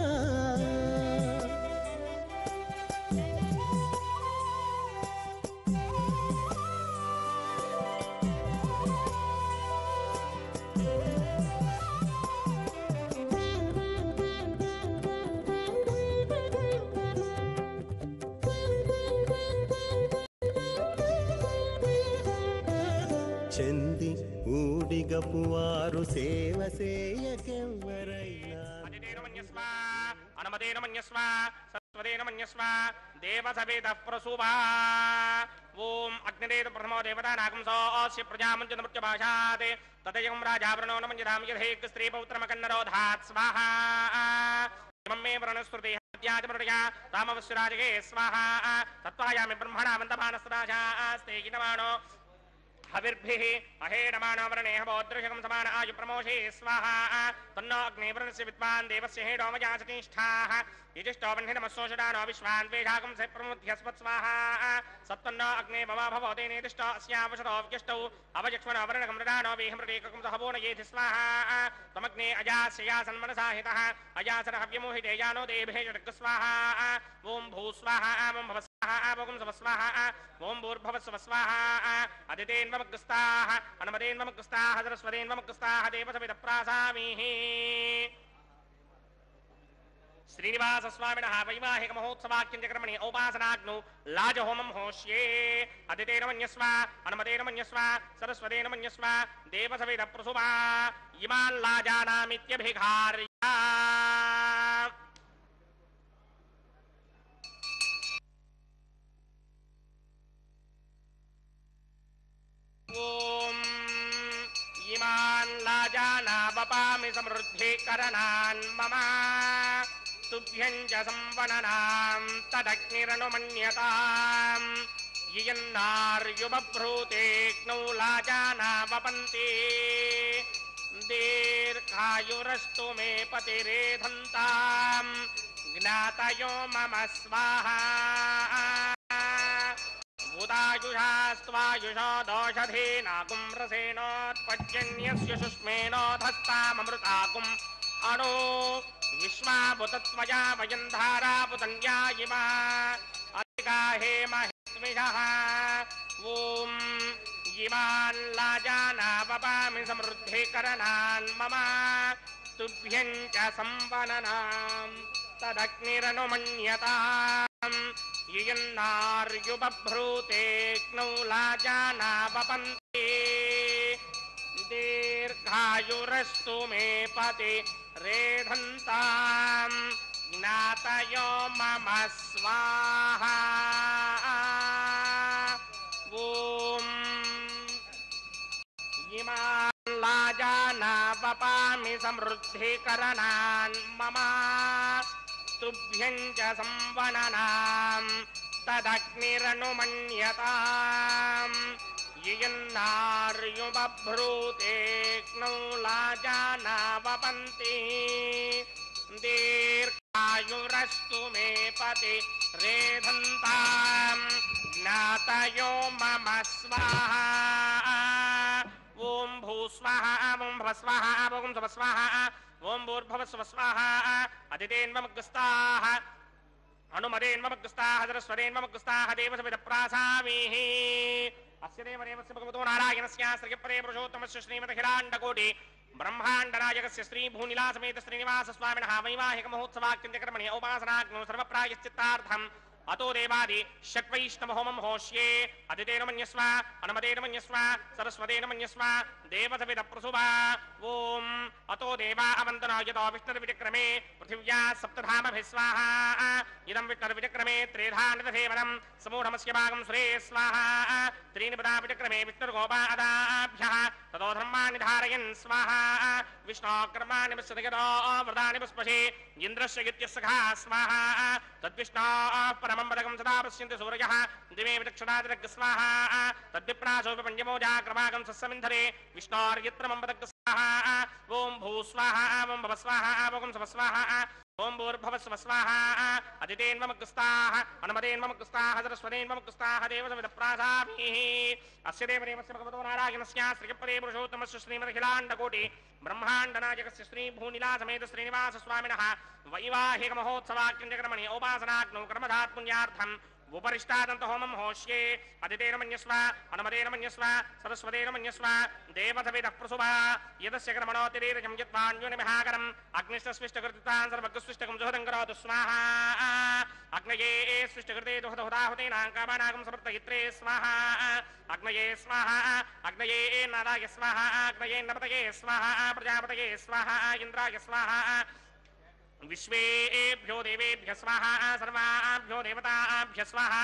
[SPEAKER 5] చెంది ఊడిగపు వారు సేవ సేయకెవ్వరైనా.
[SPEAKER 2] అనుమతేన మన్యస్వ సత్వదేన మన్యస్వ దేవసవేదః ప్రసూవా. ఓం అగ్నిదేవ ప్రథమో దేవతా నాగంసోస్య ప్రజామంత్య మృత్యుభాషాత్ తదయం రాజావరణో నమంజదాం యథేక్ స్త్రీ పౌత్రమకన్నరోధాత్ స్వాహా. ఇమం మే వ్రణశ్రుతి హత్యాదిమృడయా రామవస్సురాజగే స్వాహా. తత్వాయామి బ్రహ్మణా వందమానస్తదాశాస్తే గినమాణో हविर्भिः अहेडमानोवरणेह बोदृशकं समान आयु प्रमोषे स्वाहा तन्नो अग्निवरणस्य विद्वान् देवस्य हेडोमयासतिष्ठाः यजिष्ठो वह्निनमस्सोषडानो विश्वान् द्वेषाकं से प्रमुद्ध्यस्मत् स्वाहा सत्तन्नो अग्ने भवा भवते नेतिष्ठो अस्यावशतो व्यष्टौ अवयक्ष्मणो वरणकं मृडानो वेहमृडेकं सहवो न येति स्वाहा त्वमग्ने अजास्य यासन्मनसा हितः अजासन हव्यमोहिते यानो देभे जटक स्वाहा ॐ भू स्वाहा ॐ भव स्वाहा ॐ सव स्वाहा ॐ भूर्भवस्व स्वाहा अदितेन्वमग्रस्ताः अनुमतेन्वमग्रस्ताः सरस्वतेन्वमग्रस्ताः देवसविदप्रासामीः श्रीनिवास स्वामिनः वैवाहिक महोत्सवाख्यञ्चक्रमणि औपासनाग्नौ लाजहोमं होष्ये अदितेन मन्यस्व अनुमतेन मन्यस्व सरस्वतेन मन्यस्व देवसविदप्रसुभा इमान् लाजानामित्यभिघार्य ॐ इमान् लाजानावपामि समृद्धिकरणान् मम तुभ्यं च संवननां तदग्निरनुमन्यताम् यन्नार्युबभ्रूतेऽग्नौ लाजानावपन्ति दीर्घायुरस्तु मे पतिरेधन्ताम् ज्ञातयो मम स्वाहा उदायुषास्त्वायुषो दोषधेनागुं रसेनोत्पज्जन्यस्य शुष्मेनोधस्ताममृताकुम् अणो विश्वाभुतत्वया वयं धारापुतन्या इव अधिगाहे महित्विषः ॐ इमान् लाजानावपामि समृद्धिकरणान् मम तुभ्यं च संवननाम् तदग्निरनुमन्यताम् यन्नार्युबभ्रूतेऽग्नौ लाजानावपन्ति दीर्घायुरस्तु मे पतिरेधन्ताम् ज्ञातयो मम स्वाहा ॐ इमान् लाजानावपामि समृद्धिकरणान् मम तुभ्यं च संवननाम् तदग्निरनुमन्यताम् यन्नार्युबभ्रूतेऽग्नौ लाजानावपन्ति दीर्घायुरस्तु मे पतिरेधन्ताम् ज्ञातयो मम स्वाहा ॐ भूस्वाहा ॐ भवस्वाहा ॐ सवस्वाहा ॐ भूर्भुवस्व स्वाहा अदितेन्वमग्रस्ताः अनुमतेन्वमग्रस्ताः सरस्वतेन्वमग्रस्ताः देवसविदप्रासामीः अस्य देवदेवस्य भगवतो नारायणस्य श्रीपदे पुरुषोत्तमस्य श्रीमदखिलाण्डकोटि ब्रह्माण्डनायकस्य श्रीभूनिलासमेत श्रीनिवास स्वामिनः वैवाहिक महोत्सवाख्यञ्चकर्मणि औपासनाग्नौ सर्वप्रायश्चित्तार्थम् अतो देवादि षट्वैष्णवहोमं होष्ये अदितेन मन्यस्व अनुमतेन मन्यस्व सरस्वतेन मन्यस्व देवसविदप्रसुभा ॐ अतो देवा अवन्तनो यतो विष्णुर्विचक्रमे पृथिव्या सप्तधामभिः स्वाहा इदं विष्णुर्विचक्रमे त्रेधानदसेवनं समूढमस्य भागं सुरे स्वाहा त्रीणि पदा विचक्रमे विष्णुर्गोपादाभ्यः ततो धर्माणि धारयन् स्वाहा विष्णोकर्माणि पश्यतो व्रतानि पुष्पशे इन्द्रस्य युत्यस्सखा स्वाहा तद्विष्णो परमं पदकं सदा पश्यन्ति सूर्यः दिवे विचक्षणादिरग् स्वाहा तद्विप्रासोऽपि पञ्चमोजाक्रमागं सस्समिन्धरे विष्णोर्यत्रमं पदक् स्वाहा ॐ भूस्वाहा ॐ भवस्वाहा ॐ सवस्वाहा ॐ भूर्भवस्व स्वाहा अदितेन्वमग्रस्ताः अनुमतेन्वमग्रस्ताः सरस्वतेन्वमग्रस्ताः देवसविदप्रासामीः अस्य देवदेवस्य भगवतो नारायणस्य श्रीपदे पुरुषोत्तमस्य श्रीमदखिलाण्डकोटि ब्रह्माण्डनायकस्य श्रीभूनिलासमेत श्रीनिवास स्वामिनः वैवाहिक महोत्सवाख्यञ्चकर्मणि औपासनाग्नौ कर्मधात्पुण्यार्थम् उपरिष्टादन्त होमं होष्ये अदितेन मन्यस्व अनुमतेन मन्यस्व सरस्वतेन मन्यस्व देवसविदः प्रसुभा यदस्य कर्मणोतिरेरजं यत्वान्योनिमहाकरम् अग्निष्टस्विष्टकृतान् सर्वज्ञस्विष्टकं जुहदं करोतु स्वाहा अग्नये स्विष्टकृते दुहदहुदाहुतेनां कामानागं समर्पयित्रे स्वाहा अग्नये स्वाहा अग्नये नाराय स्वाहा अग्नये नपतये स्वाहा प्रजापतये स्वाहा इन्द्राय स्वाहा विश्वेभ्यो देवेभ्यः स्वाहा सर्वाभ्यो देवताभ्यः स्वाहा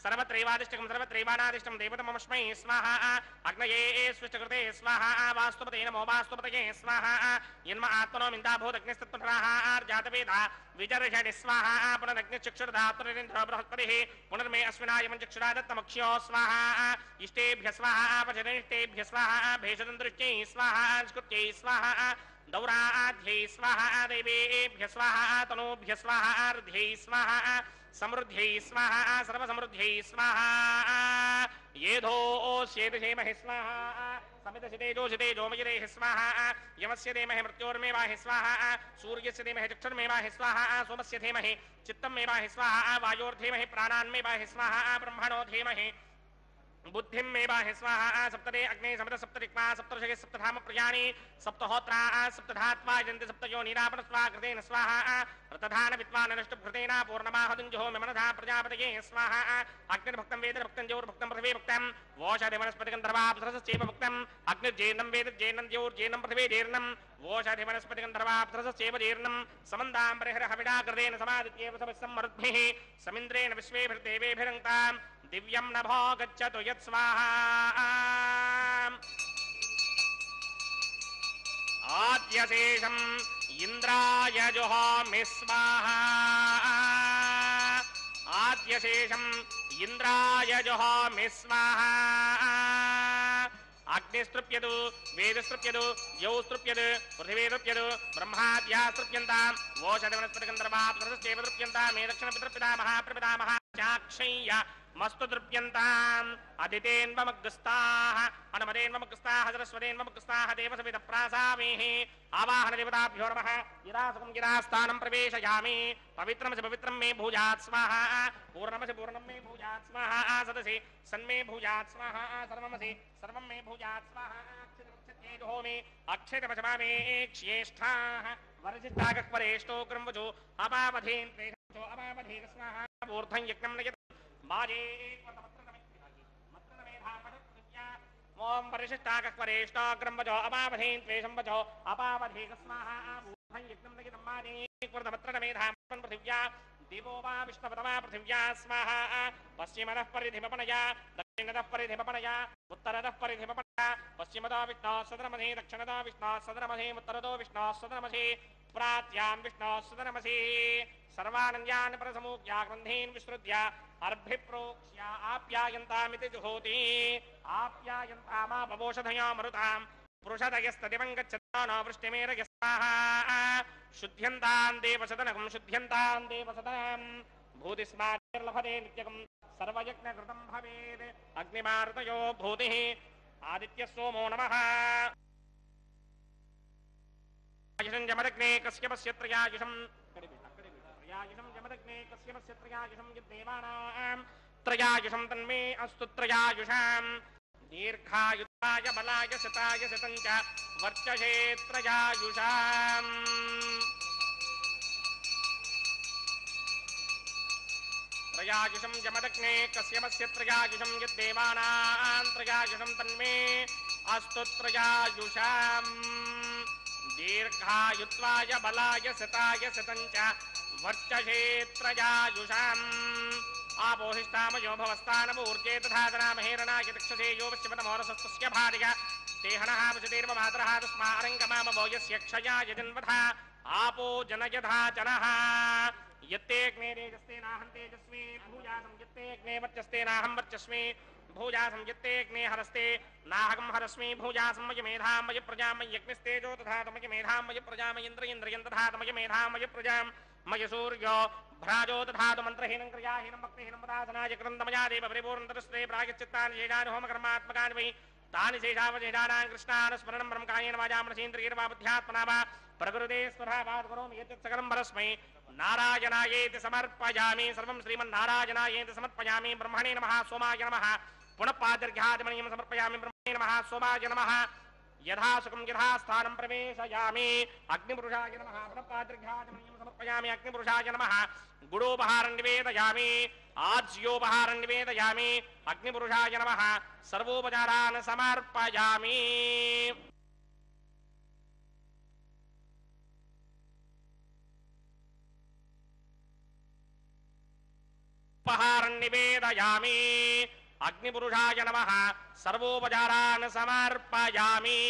[SPEAKER 2] सर्वत्रैवादिष्टकं सर्वत्रैवानादिष्टं देवतमस्मै स्वाहा अग्नये स्विष्टकृते स्वाहा वास्तुपते नमो वास्तुपतये स्वाहा यन्म आत्मनो मिन्दाभूतग्निस्तत्पुत्राः आर्जातवेदा विजर्षणि स्वाहा पुनरग्निश्चक्षुर्धातुरिन्द्रो बृहस्पतिः पुनर्मे अस्मिनायमं चक्षुरा दत्तमक्ष्यो स्वाहा इष्टेभ्यः स्वाहा पचनिष्टेभ्यः स्वाहा भेषदन्तरिष्ट्यै स्वाहा स्कृत्यै स्वाहा दौराध्यै स्वाहा देवेभ्यः स्वाहा तनूभ्यः स्वाहा अर्ध्यै स्वाहा समृद्ध्यै स्वाहा सर्वसमृद्ध्यै स्वाहा येधोऽस्येदशेमहि स्वाहा समितसितेजोषितेजोमयिरेः स्वाहा यमस्य धीमहि मृत्योर्मेवाहि स्वाहा सूर्यस्य धीमहि चक्षुर्मेवाहि स्वाहा सोमस्य धीमहि चित्तमेवाहि स्वाहा वायोर्धीमहि प्राणान्मेवाहि स्वाहा ब्रह्मणो धीमहि बुद्धिं मे बाहि स्वाहा सप्तदे अग्ने सप्त सप्तदिक्मा सप्तर्षगे सप्तधाम प्रजानि सप्तहोत्रा सप्तधात्वा यन्ति सप्तयो निरापन स्वाकृतेन स्वाहा रतधान विद्वान् नष्टभृतेन पूर्णमाहदुञ्जहो मेमनधा प्रजापतये स्वाहा अग्निर्भक्तं वेद भक्तं ज्योर्भक्तं पृथिवी भक्तं वोषधि वनस्पतिगन्धर्वाप्सरसश्चैव भक्तं अग्निर्जेनं वेद जेनं ज्योर्जेनं पृथिवी जीर्णं वोषधि वनस्पतिगन्धर्वाप्सरसश्चैव जीर्णं समन्दां परिहरहविडाकृतेन समादित्येव समरुद्भिः समिन्द्रेण विश्वेभिर्देवेभिरङ्क्तां दिव्यं नभो गच्छतु यत् स्वाहा आद्यशेषम् इन्द्राय जुहोमि स्वाहा आद्यशेषम् इन्द्राय जुहोमि स्वाहा अग्निस्तृप्यतु वेदस्तृप्यतु यौस्तृप्यतु पृथिवीस्तृप्यतु ब्रह्माद्या स्तृप्यन्तां वोषधवनस्पतिगन्धर्वाप्सरसश्चैव तृप्यन्तां मे दक्षिणपितृपितामह प्रपितामह चाक्षय्य मस्तु तृप्यन्ताम् अदितेन्वमग्रस्ताः अनुमदेन्वमग्रस्ताः सरस्वतेन्वमग्रस्ताः देवसवितप्रासामेः आवाहन देवताभ्यो नमः गिरासुखं गिरास्थानं प्रवेशयामि पवित्रमसि पवित्रं मे भूयात् स्वाहा पूर्णमसि पूर्णं मे भूयात् स्वाहा सदसि सन्मे भूयात् स्वाहा सर्वमसि सर्वं मे भूयात् स्वाहा अक्षतमक्षतेजोमे अक्षतमशमामे क्ष्येष्ठाः वरसिष्ठागक्वरेष्ठो क्रमवचो अपावधेन् प्रेषो अपावधेन स्वाहा ऊर्ध्वं यज्ञं नयत् माजे ओम परिशिष्टाकस्वरेष्टाग्रम वचो अपावधेन त्वेषं वचो अपावधेक स्वाहा ऊर्ध्वं यज्ञं नयत् माजे कृतपत्रमेधामन् पृथिव्या देवो वा विष्णुपतमा पृथिव्या स्वाहा पश्चिमतः परिधिपपणया दक्षिणतः परिधिपपणया उत्तरतः परिधिपपणया पश्चिमतो विष्णोः सदनमसि दक्षिणतो विष्णोः सदनमसि उत्तरतो विष्णोः सदनमसि प्राच्यां विष्णोः सदनमसि सर्वानन्द्यान् परसमूख्या ग्रन्थीन् विसृज्य अर्भिप्रोक्ष्य आप्यायन्तामिति जुहोति आप्यायन्तामापवोषधया मरुतां पुरुषदयस्तदिवं गच्छता न वृष्टिमेरय स्वाहा शुद्ध्यन्तां देवसदनकं शुद्ध्यन्तां देवसदनं भूतिस्मार्लभते नित्यकं सर्वयज्ञकृतं भवेत् अग्निमारुतयो भूतिः आदित्यः सोमो नमः आयुषं जमदग्ने कश्यपस्य त्रयायुषं त्रयायुषं जमदग्ने कश्यपस्य त्रयायुषं यद्देवानां त्रयायुषं तन्मे अस्तु त्रयायुषां दीर्घायुताय बलाय शताय शतं च वर्चसे त्रयायुषाम् त्रयायुषं जमदग्ने कश्यपस्य त्रयायुषं यद्देवानां त्रयायुषं तन्मे अस्तु त्रयायुषाम् दीर्घायुत्वाय बलाय शताय शतं च वर्चसे त्रयायुषाम् आपोहिष्ठामयो भवस्तानमूर्जे तथा दनामहेरणाय दक्षसे यो वश्यपतमोरसस्तस्य भार्य तेहनः वसतेर्वमातरः तस्मारङ्गमामवो यस्य क्षयाय जन्मथा आपो जनयधा जनः यत्तेऽग्ने तेजस्तेनाहं तेजस्मि भूयासं यत्तेऽग्ने वर्चस्तेनाहं वर्चस्मि भूयासं यत्तेऽग्ने हरस्ते नाहं हरस्मि भूयासं मयि मेधां मयि प्रजां मयि यज्ञस्तेजो तथा मयि मेधां मयि प्रजां मयि इन्द्रियं तथा मयि मेधां मयि प्रजां मयि सूर्यो भ्राजो तथा मन्त्रहीनं क्रियाहीनं भक्तिहीनं पदासनाय कृतमया देव परिपूर्णतरस्ते प्रायश्चित्तानि शेषानि होमकर्मात्मकानि वै तानि शेषावशेषाणां कृष्णानुस्मरणं ब्रह्मकायेन वाचा मनसेन्द्रियेण वा बुद्ध्यात्मना वा प्रकृते स्वभावात् करोमि यत् सकलं परस्मै नारायणायेति समर्पयामि सर्वं श्रीमन्नारायणायेति समर्पयामि ब्रह्मणे नमः सोमाय नमः पुनः पादर्घ्यादिमणिं समर्पयामि ब्रह्मणे नमः सोमाय नमः यथा सुखं यथा स्थानं प्रवेशयामि अग्निपुरुषाय नमः पुनः पादर्घ्यादिमणिं समर्पयामि अग्निपुरुषाय नमः गुडोपहारं निवेदयामि आज्योपहारं निवेदयामि अग्निपुरुषाय नमः सर्वोपचारान् समर्पयामि పుష్పహారం నివేదయామి. అగ్నిపురుషాయ నమః. సర్వోపచారాన్ సమర్పయామి.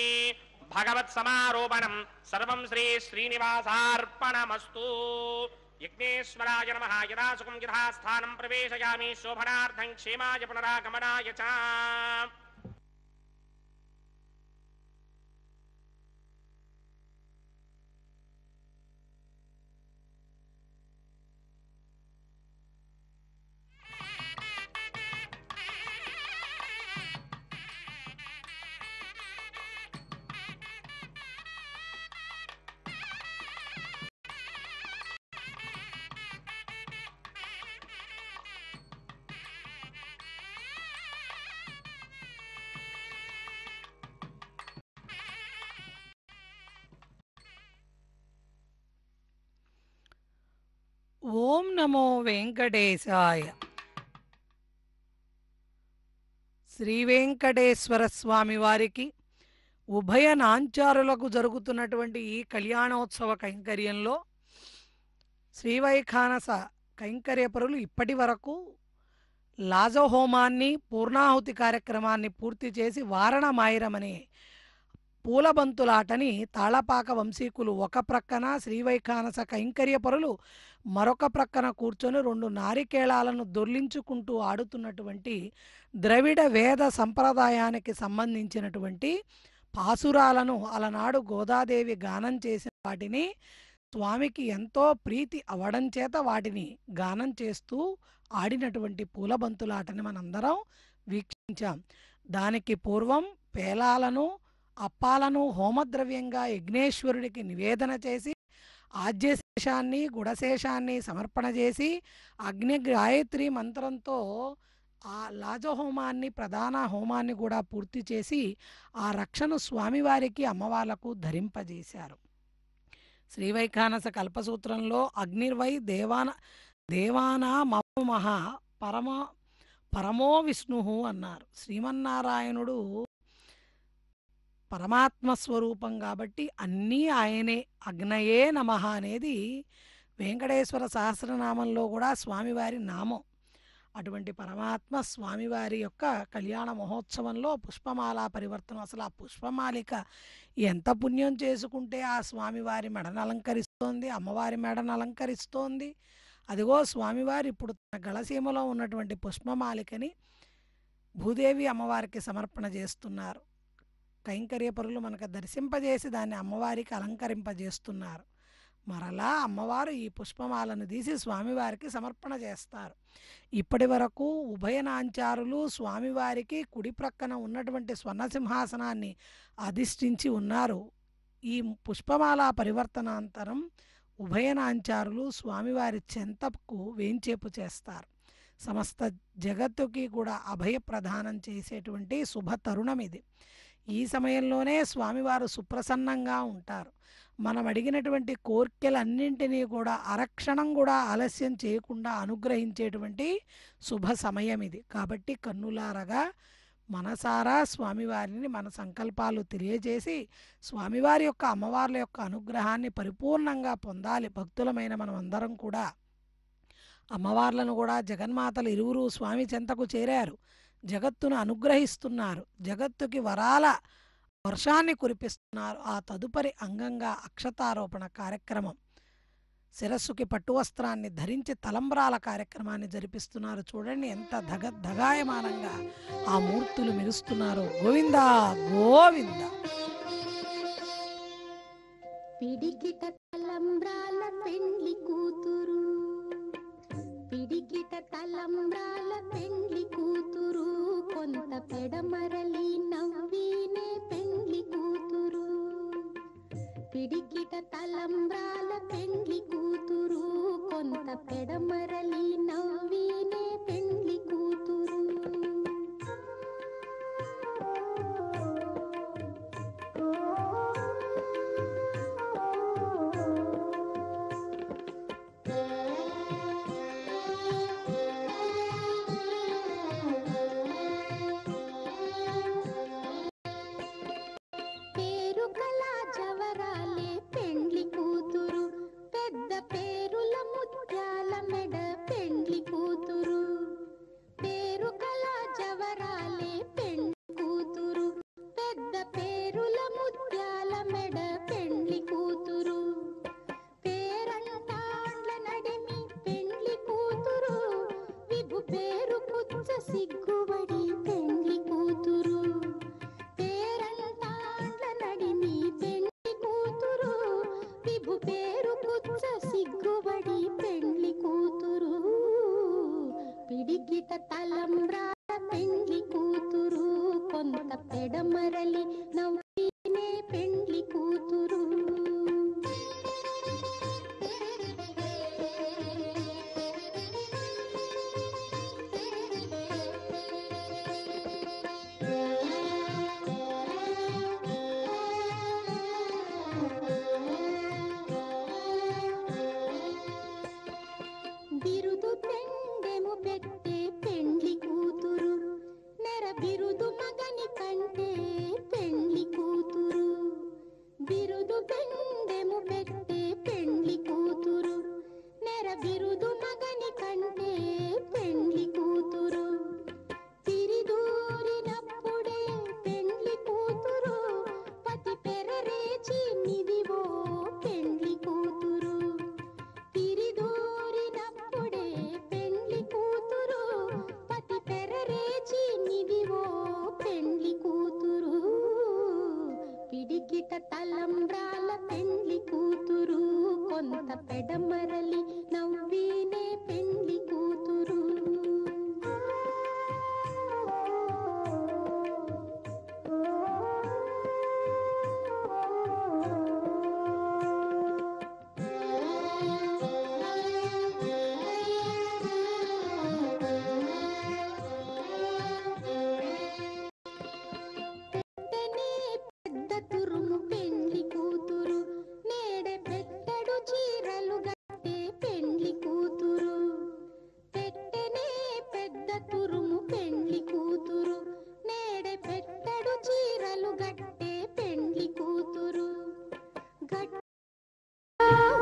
[SPEAKER 2] భగవత్ సమారోపణం సర్వం శ్రీ శ్రీనివాసార్పణమస్తు. యజ్ఞేశ్వరాయ నమః. యదా సుఖం యథా స్థానం ప్రవేశయామి. శోభనార్థం క్షేమాయ పునరాగమనాయ చ.
[SPEAKER 3] ఓం నమో వెంకటేశాయ. శ్రీ వెంకటేశ్వర స్వామి వారికి ఉభయ నాంచారులకు జరుగుతున్నటువంటి ఈ కళ్యాణోత్సవ కైంకర్యంలో శ్రీవైఖానస కైంకర్యపరులు ఇప్పటి వరకు లాజహోమాన్ని పూర్ణాహుతి కార్యక్రమాన్ని పూర్తి చేసి వారణమాయిరమనే పూలబంతులాటని తాళపాక వంశీకులు ఒక ప్రక్కన, శ్రీవైఖానస కైంకర్యపరులు మరొక ప్రక్కన కూర్చొని రెండు నారికేళాలను దొర్లించుకుంటూ ఆడుతున్నటువంటి ద్రవిడ వేద సంప్రదాయానికి సంబంధించినటువంటి పాసురాలను అలనాడు గోదాదేవి గానం చేసిన వాటిని స్వామికి ఎంతో ప్రీతి అవడం చేత వాటిని గానం చేస్తూ ఆడినటువంటి పూలబంతులాటని మనందరం వీక్షించాం. దానికి పూర్వం పేలాలను అప్పాలను హోమద్రవ్యంగా యజ్ఞేశ్వరుడికి నివేదన చేసి ఆజ్యశేషాన్ని గుడశేషాన్ని సమర్పణ చేసి అగ్ని గాయత్రి మంత్రంతో ఆ లాజహోమాన్ని ప్రధాన హోమాన్ని కూడా పూర్తి చేసి ఆ రక్షను స్వామివారికి అమ్మవార్లకు ధరింపజేశారు. శ్రీవైఖానస కల్పసూత్రంలో అగ్నిర్వై దేవానా మమ పరమో విష్ణు అన్నారు. శ్రీమన్నారాయణుడు పరమాత్మ స్వరూపం కాబట్టి అన్నీ ఆయనే. అగ్నయే నమః అనేది వెంకటేశ్వర సహస్రనామంలో కూడా స్వామివారి నామం. అటువంటి పరమాత్మ స్వామివారి యొక్క కళ్యాణ మహోత్సవంలో పుష్పమాల పరివర్తనం, అసలు ఆ పుష్పమాలిక ఎంత పుణ్యం చేసుకుంటే ఆ స్వామివారి మెడను అలంకరిస్తోంది, అమ్మవారి మెడను అలంకరిస్తోంది. అదిగో స్వామివారి ఇప్పుడు తన గళసీమలో ఉన్నటువంటి పుష్పమాలికని భూదేవి అమ్మవారికి సమర్పణ చేస్తున్నారు. కైంకర్యపరులు మనకు దర్శింపజేసి దాన్ని అమ్మవారికి అలంకరింపజేస్తున్నారు. మరలా అమ్మవారు ఈ పుష్పమాలను తీసి స్వామివారికి సమర్పణ చేస్తారు. ఇప్పటి వరకు ఉభయనాంచారులు స్వామివారికి కుడి ప్రక్కన ఉన్నటువంటి స్వర్ణసింహాసనాన్ని అధిష్ఠించి ఉన్నారు. ఈ పుష్పమాల పరివర్తనాంతరం ఉభయనాంచారులు స్వామివారి చెంతకు వేంచేపు చేస్తారు. సమస్త జగత్తుకి కూడా అభయ ప్రదానం చేసేటువంటి శుభ తరుణం ఇది. ఈ సమయంలోనే స్వామివారు సుప్రసన్నంగా ఉంటారు. మనం అడిగినటువంటి కోర్కెలన్నింటినీ కూడా అరక్షణం కూడా ఆలస్యం చేయకుండా అనుగ్రహించేటువంటి శుభ సమయం ఇది. కాబట్టి కన్నులారగా మనసారా స్వామివారిని మన సంకల్పాలు తెలియజేసి స్వామివారి యొక్క అమ్మవార్ల యొక్క అనుగ్రహాన్ని పరిపూర్ణంగా పొందాలి. భక్తులమైన మనం అందరం కూడా అమ్మవార్లను కూడా జగన్మాతలు ఇరువురు స్వామి చెంతకు చేరారు. జగత్తును అనుగ్రహిస్తున్నారు. జగత్తుకి వరాల వర్షాన్ని కురిపిస్తున్నారు. ఆ తదుపరి అంగంగా అక్షతారోపణ కార్యక్రమం, శిరస్సుకి పట్టు వస్త్రాన్ని ధరించి తలంబ్రాల కార్యక్రమాన్ని జరిపిస్తున్నారు. చూడండి ఎంత ధగాయమానంగా ఆ మూర్తులు మెరుస్తున్నారు. గోవింద గోవింద.
[SPEAKER 4] పిడికిట తలంబ్రాల పెండ్లి కూతురు, పిడికిట తలంబ్రాల పెండ్లి కూతురు, కొంత పెడమరలి నవ్వినే పెండ్లి కూతురు. పిడికిట తలంబ్రాల పెండ్లి కూతురు, కొంత పెడమరలి నవ్వినే పెండ్లి కూతురు. సిగ్గుబడి పెండ్లి కూతురు పేరంటాండ్ల నడిమి పెండ్లి కూతురు విభు పేరు కుచ్చ సిగ్గుబడి పెండ్లి కూతురు పిడికిట తలంబ్రాల పెండ్లి కూతురు కొంత పెడమరలి నవ్వినే పెండ్లి కూతురు బిరుదు పెండెము పెట్టే పెండ్లి కూతురు నెర బిరుదు మగని కంటే పెండ్లి కూతురు బిరుదు పెండెము పెట్టే పెండ్లి కూతురు నెర బిరుదు మగని కంటే పెండ్లి కూతురు తిరిదూరినప్పుడే పెండ్లి కూతురు పతి పెరరేచి నిదివో పెండ్లి కూతురు తిరిదూరినప్పుడే పెండ్లి కూతురు పతి పెరరేచి నిదివో పెండ్లి కూతురు పిడికిట తలంబ్రాల పెండ్లి కూతురు కొంత పెడమరలి నవ్వినే పెండ్లి కూతురు పెట్టెనే పెద్ద తురుము పెండ్లి కూతురు నేడే పెట్టెడు చీరలు గట్టే పెండ్లి కూతురు పెట్టెనే పెద్ద తురుము పెండ్లి కూతురు నేడే పెట్టెడు చీరలు గట్టే పెండ్లి కూతురు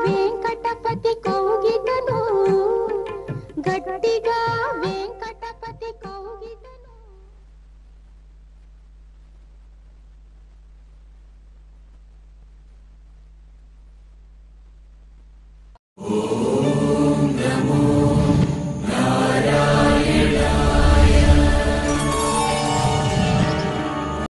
[SPEAKER 4] వెంకటపతి కౌగిటను గట్టిగా